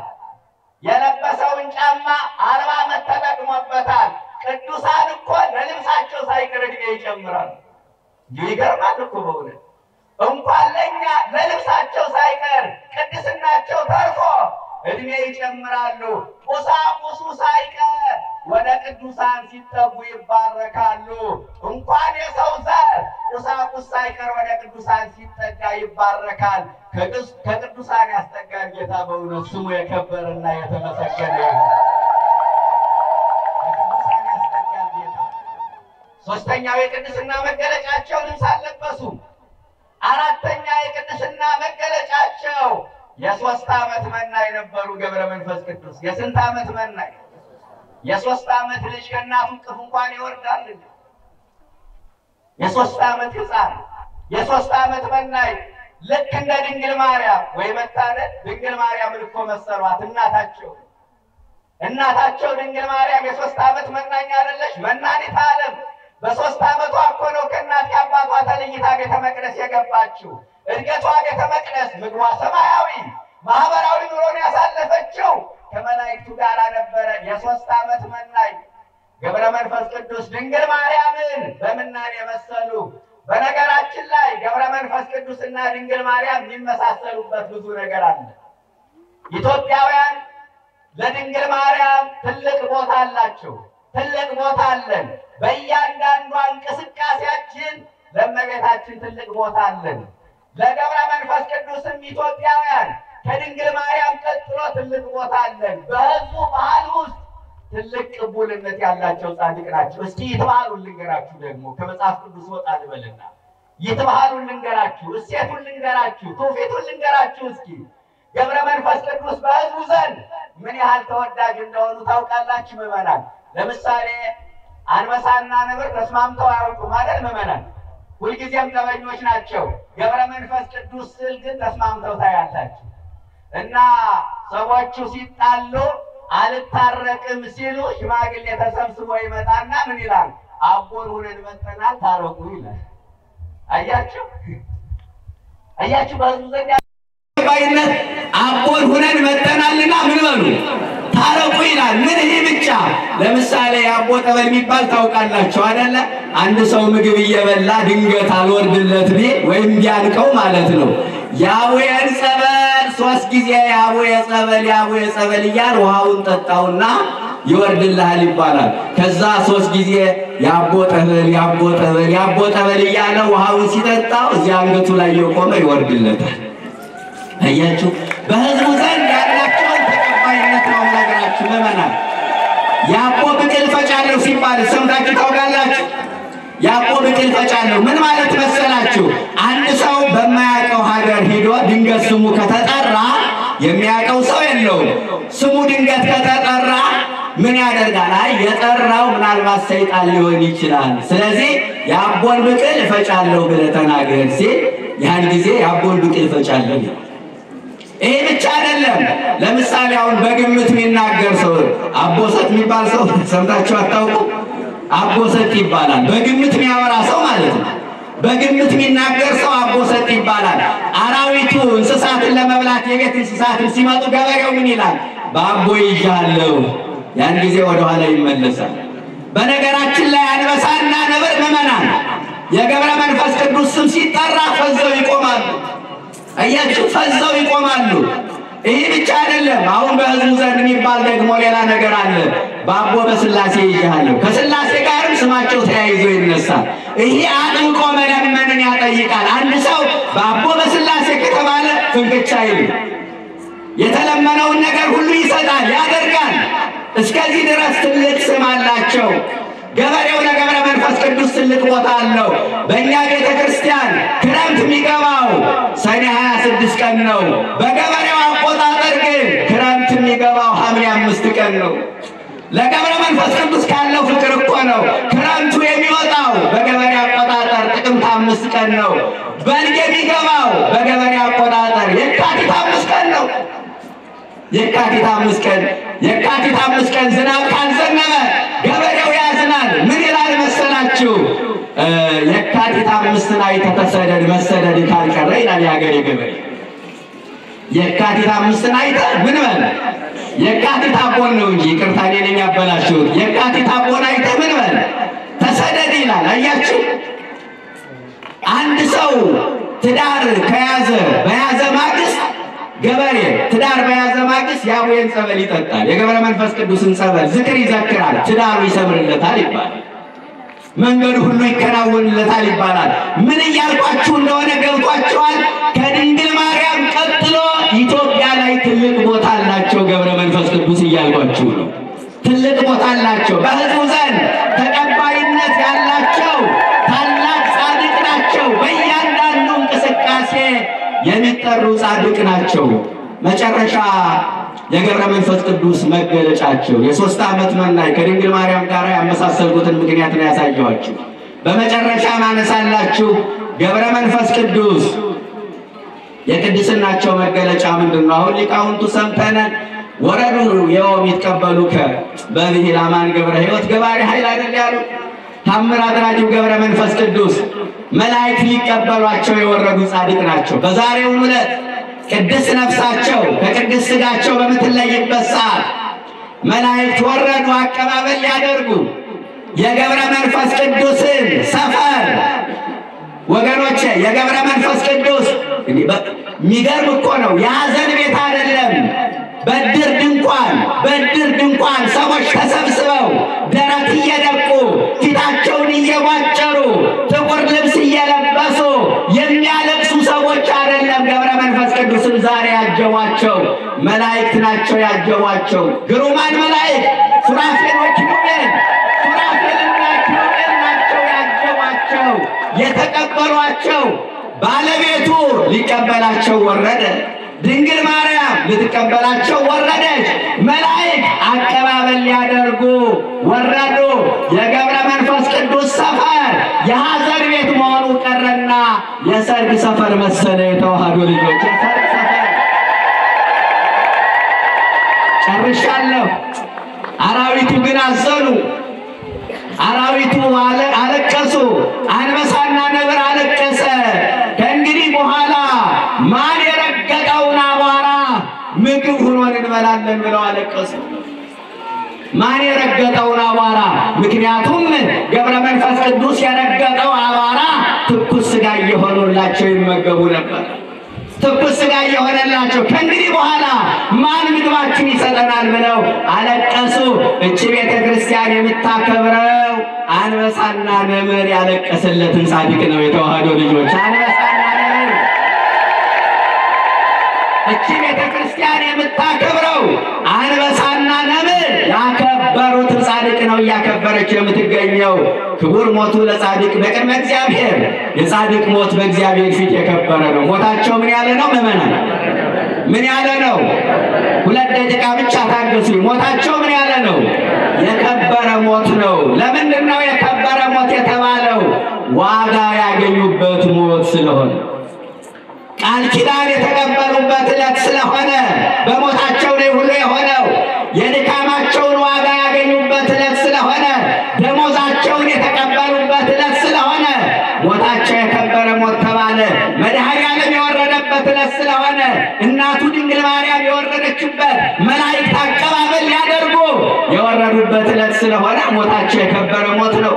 የለበሰውን ጫማ 40 ዓመት ተጠቅሞበታል። ቅዱሳን እኮ ለልብሳቸው ሳይቀር ዕድሜ ይጨምራሉ። ይገርማል እኮ በእውነት እንኳን ለኛ ለልብሳቸው ሳይቀር ቅድስናቸው ተርፎ ዕድሜ ይጨምራሉ። ቁሳቁሱ ሳይቀር ወደ ቅዱሳን ሲጠጉ ይባረካሉ። እንኳን የሰው ዘር ቁሳቁስ ሳይቀር ወደ ቅዱሳን ሲጠጋ ይባረካል። ከቅዱሳን ያስጠጋን ጌታ በእውነት ስሙ የከበረና የተመሰገነ ይሁን። ሶስተኛው የቅድስና መገለጫቸው ልብስ አልለበሱም። አራተኛ የቅድስና መገለጫቸው የ3 ዓመት መናኝ ነበሩ። ገብረ መንፈስ ቅዱስ የስንት ዓመት መናኝ? የ3 ዓመት ልጅ ከእናቱ እቅፍ እንኳን ይወርዳል። የ3 ዓመት ሕፃን የ3 ዓመት መናኝ ልክ እንደ ድንግል ማርያም ወይ መታደል። ድንግል ማርያምን እኮ መሰሏት እናታቸው ድንግል ማርያም የ3 ዓመት መናኝ አይደለች? መናኒት ዓለም በ3 ዓመቷ እኮ ነው ከእናት አባቷ ተለይታ ቤተ መቅደስ የገባችው። እድገቷ ቤተ መቅደስ፣ ምግቧ ሰማያዊ፣ ማህበራዊ ኑሮን ያሳለፈችው ከመላእክቱ ጋር ነበረ። የ3 ዓመት መናኝ ገብረ መንፈስ ቅዱስ ድንግል ማርያምን በምናኔ የመሰሉ። በነገራችን ላይ ገብረ መንፈስ ቅዱስና ድንግል ማርያም የሚመሳሰሉበት ብዙ ነገር አለ። ኢትዮጵያውያን ለድንግል ማርያም ትልቅ ቦታ አላቸው፣ ትልቅ ቦታ አለን። በእያንዳንዷ እንቅስቃሴያችን ለእመቤታችን ትልቅ ቦታ አለን። ለገብረ መንፈስ ቅዱስም ኢትዮጵያውያን ከድንግል ማርያም ቀጥሎ ትልቅ ቦታ አለን። በሕዝቡ ባህል ውስጥ ትልቅ ቅቡልነት ያላቸው ጻድቅ ናቸው። እስኪ ይትባሉን ልንገራችሁ፣ ደግሞ ከመጽሐፍ ቅዱስ ወጣ ልበልና ይትባሉን ልንገራችሁ፣ እሴቱን ልንገራችሁ፣ ትውፊቱን ልንገራችሁ። እስኪ ገብረ መንፈስ ቅዱስ በሕዝቡ ዘንድ ምን ያህል ተወዳጅ እንደሆኑ ታውቃላችሁ ምዕመናን? ለምሳሌ አንበሳና ነብር ተስማምተው አያውቁም አይደል ምዕመናን? ሁልጊዜም ጠበኞች ናቸው። ገብረ መንፈስ ቅዱስ ስል ግን ተስማምተው ታያላችሁ። እና ሰዎቹ ሲጣሉ አልታረቅም ሲሉ ሽማግሌ ተሰብስቦ ይመጣና ምን ይላል? አቦን ሁነን መጥተናል ታረቁ ይላል። አያችሁ በሕዝቡ ዘንድ ባይነት አቦን ሁነን መጥተናልና ምን በሉ ታረቁ ይላል። ምን ይሄ ብቻ? ለምሳሌ አቦ ጠበል የሚባል ታውቃላችሁ አይደለ? አንድ ሰው ምግብ እየበላ ድንገት አልወርድለት ቢል ወይም ቢያንቀው ማለት ነው ያቡየን ጸበል 3 ጊዜ ያቡየ ጸበል እያል ውሃውን ጠጣውና ይወርድልሃል ይባላል። ከዛ 3 ጊዜ ያቦ ጠበል እያለ ውሃውን ሲጠጣው እዚያ አንገቱ ላይ የቆመ ይወርድለታል። አያችሁ በሕዝቡ ዘንድ ያላቸውን ተቀባይነት ነው ነገራችሁ ምዕመናን። ያቦ ብቅል ፈጫለሁ ሲባል ሰምታችሁ ታውቃላችሁ? ያቦ ብቅል ፈጫለሁ ምን ማለት መሰላችሁ? አንድ ሰው በማያውቀው ሀገር ሄዶ ድንገት ስሙ ከተጠራ የሚያውቀው ሰው የለውም። ስሙ ድንገት ከተጠራ ምን ያደርጋል? አይ የጠራው ምናልባት ሰይጣን ሊሆን ይችላል፣ ስለዚህ ያቦን ብቅል ፈጫለሁ ብለህ ተናገር ሲል ያን ጊዜ ያቦን ብቅል ፈጫለሁ። ይሄ ብቻ አይደለም። ለምሳሌ አሁን በግምት የሚናገር ሰው አቦሰት የሚባል ሰው ሰምታችሁ አታውቁ? አቦሰት ይባላል። በግምት የሚያወራ ሰው ማለት ነው። በግምት የሚናገር ሰው አቦሰት ይባላል። አራዊቱ እንስሳትን ለመብላት የቤት እንስሳትን ሲመጡ ገበሬው ምን ይላል? በአቦ ይዣለሁ። ያን ጊዜ ወደ ኋላ ይመለሳል። በነገራችን ላይ አንበሳና ነብር ምዕመናን የገብረ መንፈስ ቅዱስ ስም ሲጠራ ፈዘው ይቆማሉ። አያችሁ ፈዘው ይቆማሉ። ይሄ ብቻ አይደለም። አሁን በሕዝቡ ዘንድ የሚባል ደግሞ ሌላ ነገር አለ። በአቦ በስላሴ ይዣለሁ። ከስላሴ ጋርም ስማቸው ተያይዞ ይነሳል። ይሄ አጥብቆ መለመንን ያጠይቃል። አንድ ሰው በአቦ በስላሴ ከተባለ ፍንክቻ አይልም። የተለመነውን ነገር ሁሉ ይሰጣል፣ ያደርጋል። እስከዚህ ድረስ ትልቅ ስም አላቸው። ገበሬው ለገብረ መንፈስ ቅዱስ ትልቅ ቦታ አለው። በእኛ ቤተ ክርስቲያን ክረምት የሚገባው ሰኔ 26 ቀን ነው። በገበሬው አቆጣጠር ግን ክረምት የሚገባው ሐምሌ 5 ቀን ነው። ለገብረ መንፈስ ቅዱስ ካለው ፍቅር እኮ ነው ክረምቱ የሚወጣው በገበሬ አቆጣጠር ጥቅምት 5 ቀን ነው። በልግ የሚገባው በገበሬ አቆጣጠር የካቲት 5 ቀን ነው። የካቲት 5 ቀን ዝናብ ካልዘነበ ገበሬው ያዝናል። ምን ይላል መሰላችሁ? የካቲት 5ን አይተህ ተሰደድ መሰደድ ካልቀረ ይላል የሀገሬ ገበሬ። የካቲት 5ን አይተህ ምን በል? የካቲት አቦን ነው እንጂ ይቅርታ እኔ ነኝ ያበላሽሁት። የካቲት አቦን አይተህ ምን በል? ተሰደድ ይላል። አያችሁ አንድ ሰው ትዳር ከያዘ በያዘ ማግስት ገበሬ ትዳር በያዘ ማግስት ያቡየን ጸበል ይጠጣል። የገብረ መንፈስ ቅዱስን ጸበል ዝክር ይዘክራል። ትዳሩ ይሰምርለታል ይባላል። መንገዱ ሁሉ ይከናወንለታል ይባላል። ምን እያልኳችሁ እንደሆነ ገብቷችኋል? ከድንግል ማርያም ቀጥሎ ኢትዮጵያ ላይ ትልቅ ቦታ አላቸው ገብረ መንፈስ ቅዱስ እያልኳችሁ ነው። ትልቅ ቦታ አላቸው። በሕዝቡ ዘንድ ተቀባይነት ያላቸው ታላቅ ጻድቅ ናቸው። በእያንዳንዱ እንቅስቃሴ የሚጠሩ ጻድቅ ናቸው። መጨረሻ የገብረ መንፈስ ቅዱስ መገለጫቸው የ3 ዓመት መናኝ ከድንግል ማርያም ጋር ያመሳሰልኩትን ምክንያት ነው ያሳየኋችሁ። በመጨረሻ ማነሳላችሁ ገብረ መንፈስ ቅዱስ የቅድስናቸው መገለጫ ምንድነው? አሁን ሊቃውንቱ ሰምተናል። ወረዱ የውም ይትቀበሉከ በብሂል አማን ገብረ ሕይወት ገባሪ ኃይል አይደል ያሉ ታምር አድራጊው ገብረ መንፈስ ቅዱስ መላእክት ሊቀበሏቸው የወረዱ ጻድቅ ናቸው። በዛሬው ዕለት ቅድስት ነፍሳቸው ከቅድስት ሥጋቸው በምትለይበት ሰዓት መላእክት ወረዱ አቀባበል ሊያደርጉ የገብረ መንፈስ ቅዱስን ሰፈር። ወገኖቼ የገብረ መንፈስ ቅዱስ የሚገርም እኮ ነው። የሐዘን ቤት አይደለም። በድር ድንኳን ሰዎች ተሰብስበው ደረት እየደቁ ፊታቸውን እየቧጨሩ ጥቁር ልብስ እየለበሱ የሚያለቅሱ ሰዎች አይደለም። ገብረ መንፈስ ቅዱስን ዛሬ ያጀቧቸው መላእክት ናቸው ያጀቧቸው። ግሩማን መላእክት ሱራፌል ወኪሩቤል ናቸው ያጀቧቸው የተቀበሏቸው። ባለቤቱ ሊቀበላቸው ወረደ። ድንግል ማርያም ልትቀበላቸው ወረደች። መላእክት አቀባበል ሊያደርጉ ወረዱ። የገብረ መንፈስ ቅዱስ ሰፈር የሐዘን ቤት መሆኑ ቀረና የሰርግ ሰፈር መሰለ። የተዋህዶ ልጆች የሰርግ ሰፈር። ጨርሻለሁ። አራዊቱ ግን አዘኑ። አራዊቱ አለቀሱ። አንበሳና ነብር አለቀሰ። ከእንግዲህ በኋላ ማን የረገጠውን አቧራ ምግብ ሆኖን እንበላለን ብለው አለቀሱ። ማን የረገጠውን አቧራ? ምክንያቱም ገብረ መንፈስ ቅዱስ የረገጠው አቧራ ትኩስ ሥጋ እየሆኑላቸው ይመገቡ ነበር። ትኩስ ሥጋ እየሆነላቸው ከእንግዲህ በኋላ ማን ምግባችን ይሰጠናል ብለው አለቀሱ። እቺ ቤተ ክርስቲያን የምታከብረው አንበሳና ነብር ያለቀሰለትን ጻድቅ ነው። የተዋህዶ ልጆች አንበሳና ነብር እቺ ቤተ ክርስቲያን የምታከብረው አንበሳና ነብር ያከበሩትን ጻድቅ ነው እያከበረች የምትገኘው። ክቡር ሞቱ ለጻድቅ በቅድመ እግዚአብሔር። የጻድቅ ሞት በእግዚአብሔር ፊት የከበረ ነው። ሞታቸው ምን ያለ ነው? ምዕመናን ምን ያለ ነው? 2 ደቂቃ ብቻ ታገሱ። ሞታቸው ምን ያለ ነው? የከበረ ሞት ነው። ለምንድን ነው የከበረ ሞት የተባለው? ዋጋ ያገኙበት ሞት ስለሆነ፣ ቃል ኪዳን የተቀበሉበት ዕለት ስለሆነ በሞታቸው ላይ ሁሉ የሆነው የድካማቸውን ዋጋ ያገኙበት ዕለት ስለሆነ ደሞዛቸውን የተቀበሉበት ዕለት ስለሆነ ሞታቸው የከበረ ሞት ተባለ። መድኃኔዓለም የወረደበት ዕለት ስለሆነ እናቱ ድንግል ማርያም የወረደችበት መላእክት አቀባበል ሊያደርጉ የወረዱበት ዕለት ስለሆነ ሞታቸው የከበረ ሞት ነው።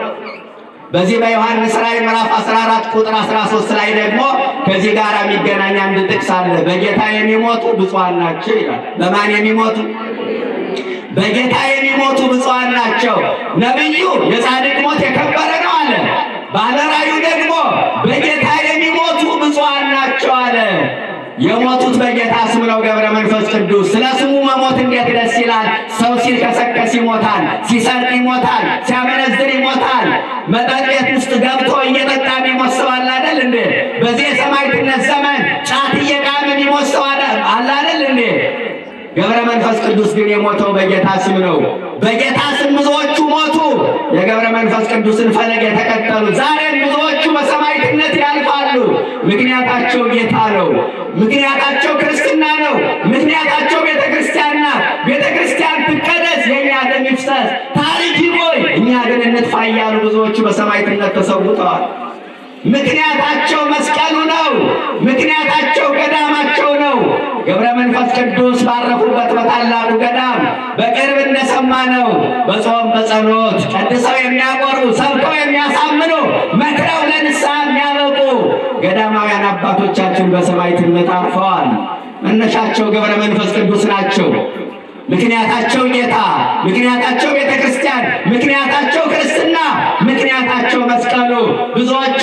በዚህ በዮሐንስ ራእይ ምዕራፍ 14 ቁጥር 13 ላይ ደግሞ ከዚህ ጋር የሚገናኝ አንድ ጥቅስ አለ። በጌታ የሚሞቱ ብፁዓን ናቸው ይላል። በማን የሚሞቱ? በጌታ የሚሞቱ ብፁዓን ናቸው። ነቢዩ የጻድቅ ሞት የከበረ ነው አለ። ባለራእዩ ደግሞ በጌታ የሚሞቱ ብፁዓን ናቸው አለ። የሞቱት በጌታ ስም ነው። ገብረ መንፈስ ቅዱስ ስለ ስሙ መሞት እንዴት ደስ ይላል! ሰው ሲልከሰከስ ይሞታል፣ ሲሰርቅ ይሞታል፣ ሲያመነዝር ይሞታል። መጠጥ ቤት ውስጥ ገብቶ እየጠጣ የሚሞት ሰው አለ አይደል እንዴ? በዚህ የሰማዕትነት ዘመን ጫት እየቃመ የሚሞት ሰው አለ አይደል እንዴ? ገብረ መንፈስ ቅዱስ ግን የሞተው በጌታ ስም ነው። በጌታ ስም ብዙዎቹ ሞቱ፣ የገብረ መንፈስ ቅዱስን ፈለግ የተከተሉ። ዛሬም ብዙዎቹ በሰማዕትነት ያልፋሉ። ምክንያታቸው ጌታ ነው። ምክንያታቸው ክርስትና ነው። ምክንያታቸው ቤተ ክርስቲያን ናት። ቤተ ክርስቲያን ትቀደስ፣ የእኛ ደም ይፍሰስ፣ ታሪክ ይቆይ፣ እኛ ግን እንጥፋ እያሉ ብዙዎቹ በሰማዕትነት ተሰውተዋል። ምክንያታቸው መስቀሉ ነው። ምክንያታቸው ገዳማቸው ነው። ገብረ መንፈስ ቅዱስ ባረፉበት በታላቁ ገዳም በቅርብ እንደሰማነው በጾም በጸሎት ቀድሰው የሚያቆርቡ፣ ሰብከው የሚያሳምኑ፣ መክረው ለንስሐ የሚያበቁ ገዳማውያን አባቶቻችን በሰማዕትነት አርፈዋል። መነሻቸው ገብረ መንፈስ ቅዱስ ናቸው። ምክንያታቸው ጌታ፣ ምክንያታቸው ቤተ ክርስቲያን፣ ምክንያታቸው ክርስትና፣ ምክንያታቸው መስቀሉ። ብዙዎቹ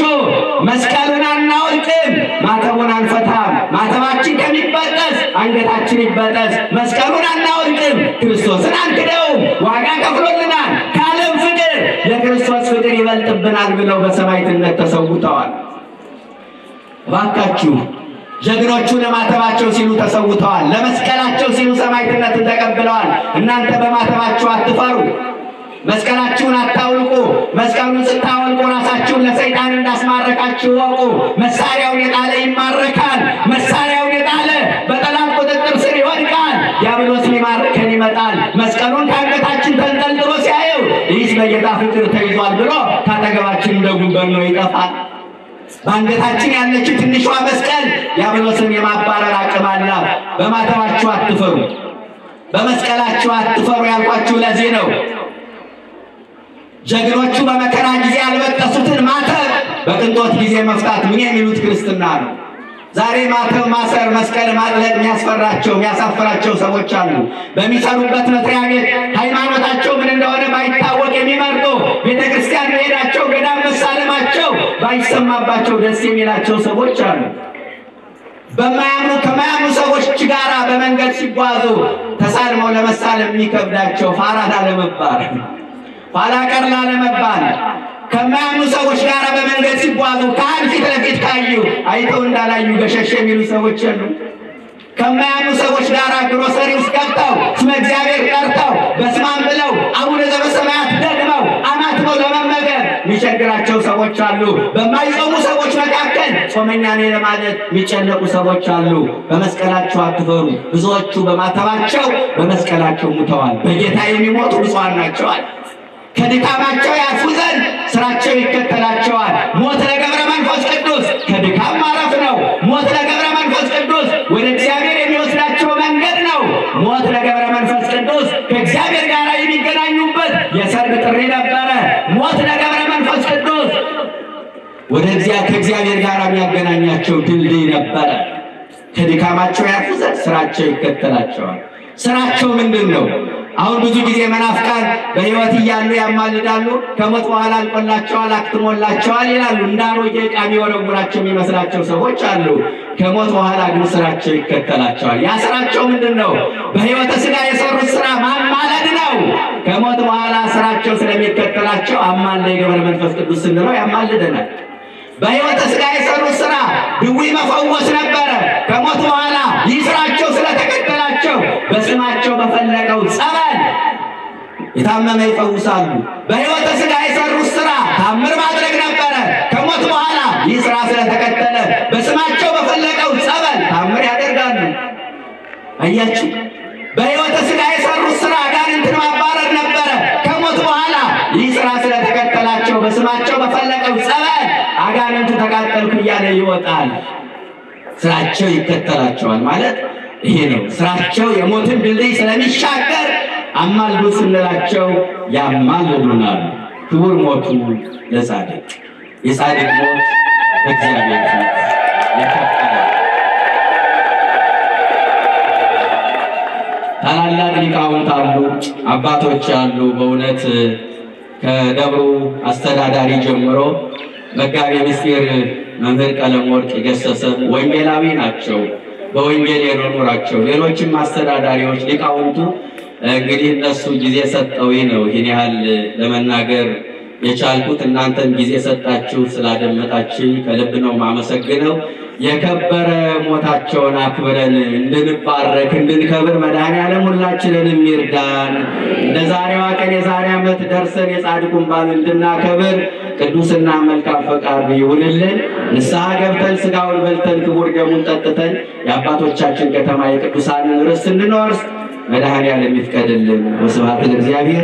መስቀሉን አናወልቅም፣ ማተቡን አንፈታም፣ ማተባችን ከሚበጠስ አንገታችን ይበጠስ፣ መስቀሉን አናወልቅም፣ ክርስቶስን አንክደውም፣ ዋጋ ከፍሎልናል፣ ከዓለም ፍቅር የክርስቶስ ፍቅር ይበልጥብናል ብለው በሰማዕትነት ተሰውተዋል። እባካችሁ ጀግኖቹ ለማተባቸው ሲሉ ተሰውተዋል። ለመስቀላቸው ሲሉ ሰማዕትነትን ተቀብለዋል። እናንተ በማተባችሁ አትፈሩ፣ መስቀላችሁን አታውልቁ። መስቀሉን ስታወልቁ ራሳችሁን ለሰይጣን እንዳስማረካችሁ ወቁ። መሳሪያውን የጣለ ይማረካል። መሳሪያውን የጣለ በጠላት ቁጥጥር ስር ይወድቃል። ዲያብሎስ ሊማርከን ይመጣል። መስቀሉን ከአንገታችን ተንጠልጥሎ ሲያየው ይህ በጌታ ፍቅር ተይዟል ብሎ ካጠገባችን እንደ ጉንበን ነው ይጠፋል። በአንገታችን ያለችው ትንሿ መስቀል ዲያብሎስን የማባረር አቅም አላት። በማተባችሁ አትፈሩ፣ በመስቀላችሁ አትፈሩ ያልኳችሁ ለዚህ ነው። ጀግኖቹ በመከራ ጊዜ ያልበጠሱትን ማተብ በቅንጦት ጊዜ መፍታት ምን የሚሉት ክርስትና ነው? ዛሬ ማተብ ማሰር መስቀል ማጥለቅ የሚያሳፍራቸው ሰዎች አሉ። በሚሰሩበት መስሪያ ቤት ሃይማኖታቸው ምን እንደሆነ ባይታወቅ የሚመርጡ ቤተክርስቲያን መሄዳቸው ገዳም መሳለማቸው ባይሰማባቸው ደስ የሚላቸው ሰዎች አሉ። ከማያምኑ ሰዎች ጋራ በመንገድ ሲጓዙ ተሳልመው ለመሳለም የሚከብዳቸው ፋራ ላለመባል ኋላ ቀር ላለመባል ከማያምኑ ሰዎች ጋር በመንገድ ሲጓዙ ካህን ፊት ለፊት ካዩ አይተው እንዳላዩ ገሸሽ የሚሉ ሰዎች አሉ። ከማያምኑ ሰዎች ጋር ግሮሰሪ ውስጥ ገብተው ስመ እግዚአብሔር ጠርተው በስማም ብለው አቡነ ዘበሰማያት ደግመው አማትበው ለመመገብ የሚቸግራቸው ሰዎች አሉ። በማይጾሙ ሰዎች መካከል ጾመኛ ነኝ ለማለት የሚጨነቁ ሰዎች አሉ። በመስቀላቸው አትፈሩ። ብዙዎቹ በማተባቸው በመስቀላቸው ሙተዋል። በጌታ የሚሞቱ ብፁዓን ናቸዋል። ከድካማቸው ያርፉ ዘንድ ስራቸው ይከተላቸዋል። ሞት ለገብረ መንፈስ ቅዱስ ከድካም ማረፍ ነው። ሞት ለገብረ መንፈስ ቅዱስ ወደ እግዚአብሔር የሚወስዳቸው መንገድ ነው። ሞት ለገብረ መንፈስ ቅዱስ ከእግዚአብሔር ጋር የሚገናኙበት የሰርግ ጥሪ ነበረ። ሞት ለገብረ መንፈስ ቅዱስ ወደ ከእግዚአብሔር ጋር የሚያገናኛቸው ድልድይ ነበረ። ከድካማቸው ያርፉ ዘንድ ስራቸው ይከተላቸዋል። ስራቸው ምንድን ነው? አሁን ብዙ ጊዜ መናፍቃን በህይወት እያሉ ያማልዳሉ፣ ከሞት በኋላ አልቆላቸዋል አክትሞላቸዋል ይላሉ። እንዳሮጌ ዕቃ የሚወረውራቸው የሚመስላቸው ሰዎች አሉ። ከሞት በኋላ ግን ስራቸው ይከተላቸዋል። ያ ስራቸው ምንድን ነው? በህይወተ ሥጋ የሰሩት ስራ ማማለድ ነው። ከሞት በኋላ ስራቸው ስለሚከተላቸው አማልደ ገብረ መንፈስ ቅዱስ ስንለው ያማልደናል። በህይወተ ሥጋ የሰሩት ስራ ድዊ መፈወስ ነበረ። ከሞት በኋላ ይህ ስራቸው ስለተከተላቸው በስማቸው በፈለቀው ጸበል የታመመ ይፈውሳሉ። በህይወተ ሥጋ የሰሩት ስራ ታምር ማድረግ ነበረ። ከሞት በኋላ ይህ ስራ ስለተከተለ በስማቸው በፈለቀው ጸበል ታምር ያደርጋሉ። አያችሁ፣ በህይወተ ሥጋ የሰሩት ስራ አጋንንትን ማባረር ነበረ። ከሞት በኋላ ይህ ስራ ስለተከተላቸው በስማቸው በፈለቀው ጸበል አጋንንቱ ተቃጠልኩ እያለ ይወጣል። ስራቸው ይከተላቸዋል ማለት ይሄ ነው። ስራቸው የሞትን ድልድይ ስለሚሻገር አማልዱ ስንላቸው ያማልዱናል። ክቡር ሞቱ ለጻድቅ፣ የጻድቅ ሞት በእግዚአብሔር ፊት ይከተላል። ታላላቅ ሊቃውንት አሉ፣ አባቶች አሉ። በእውነት ከደብሩ አስተዳዳሪ ጀምሮ መጋቤ ምስጢር መምህር ቀለመወርቅ ገሰሰ ወንጌላዊ ናቸው። በወንጌል የኖሩ ናቸው። ሌሎችም አስተዳዳሪዎች ሊቃውንቱ እንግዲህ እነሱ ጊዜ ሰጠው ነው ይህን ያህል ለመናገር የቻልኩት። እናንተም ጊዜ ሰጣችሁ ስላደመጣችሁ ከልብ ነው ማመሰግነው። የከበረ ሞታቸውን አክብረን እንድንባረክ እንድንከብር መድኃኔዓለም ሁላችንንም ይርዳን። እንደ ዛሬዋ ቀን የዛሬ ዓመት ደርሰን የጻድቁን በዓል እንድናከብር ቅዱስና መልካም ፈቃዱ ይሁንልን። ንስሐ ገብተን ሥጋውን በልተን ክቡር ደሙን ጠጥተን የአባቶቻችን ከተማ የቅዱሳንን ርስት እንድንወርስ መድኃኔዓለም ይፍቀድልን። ወስብሐት ለእግዚአብሔር።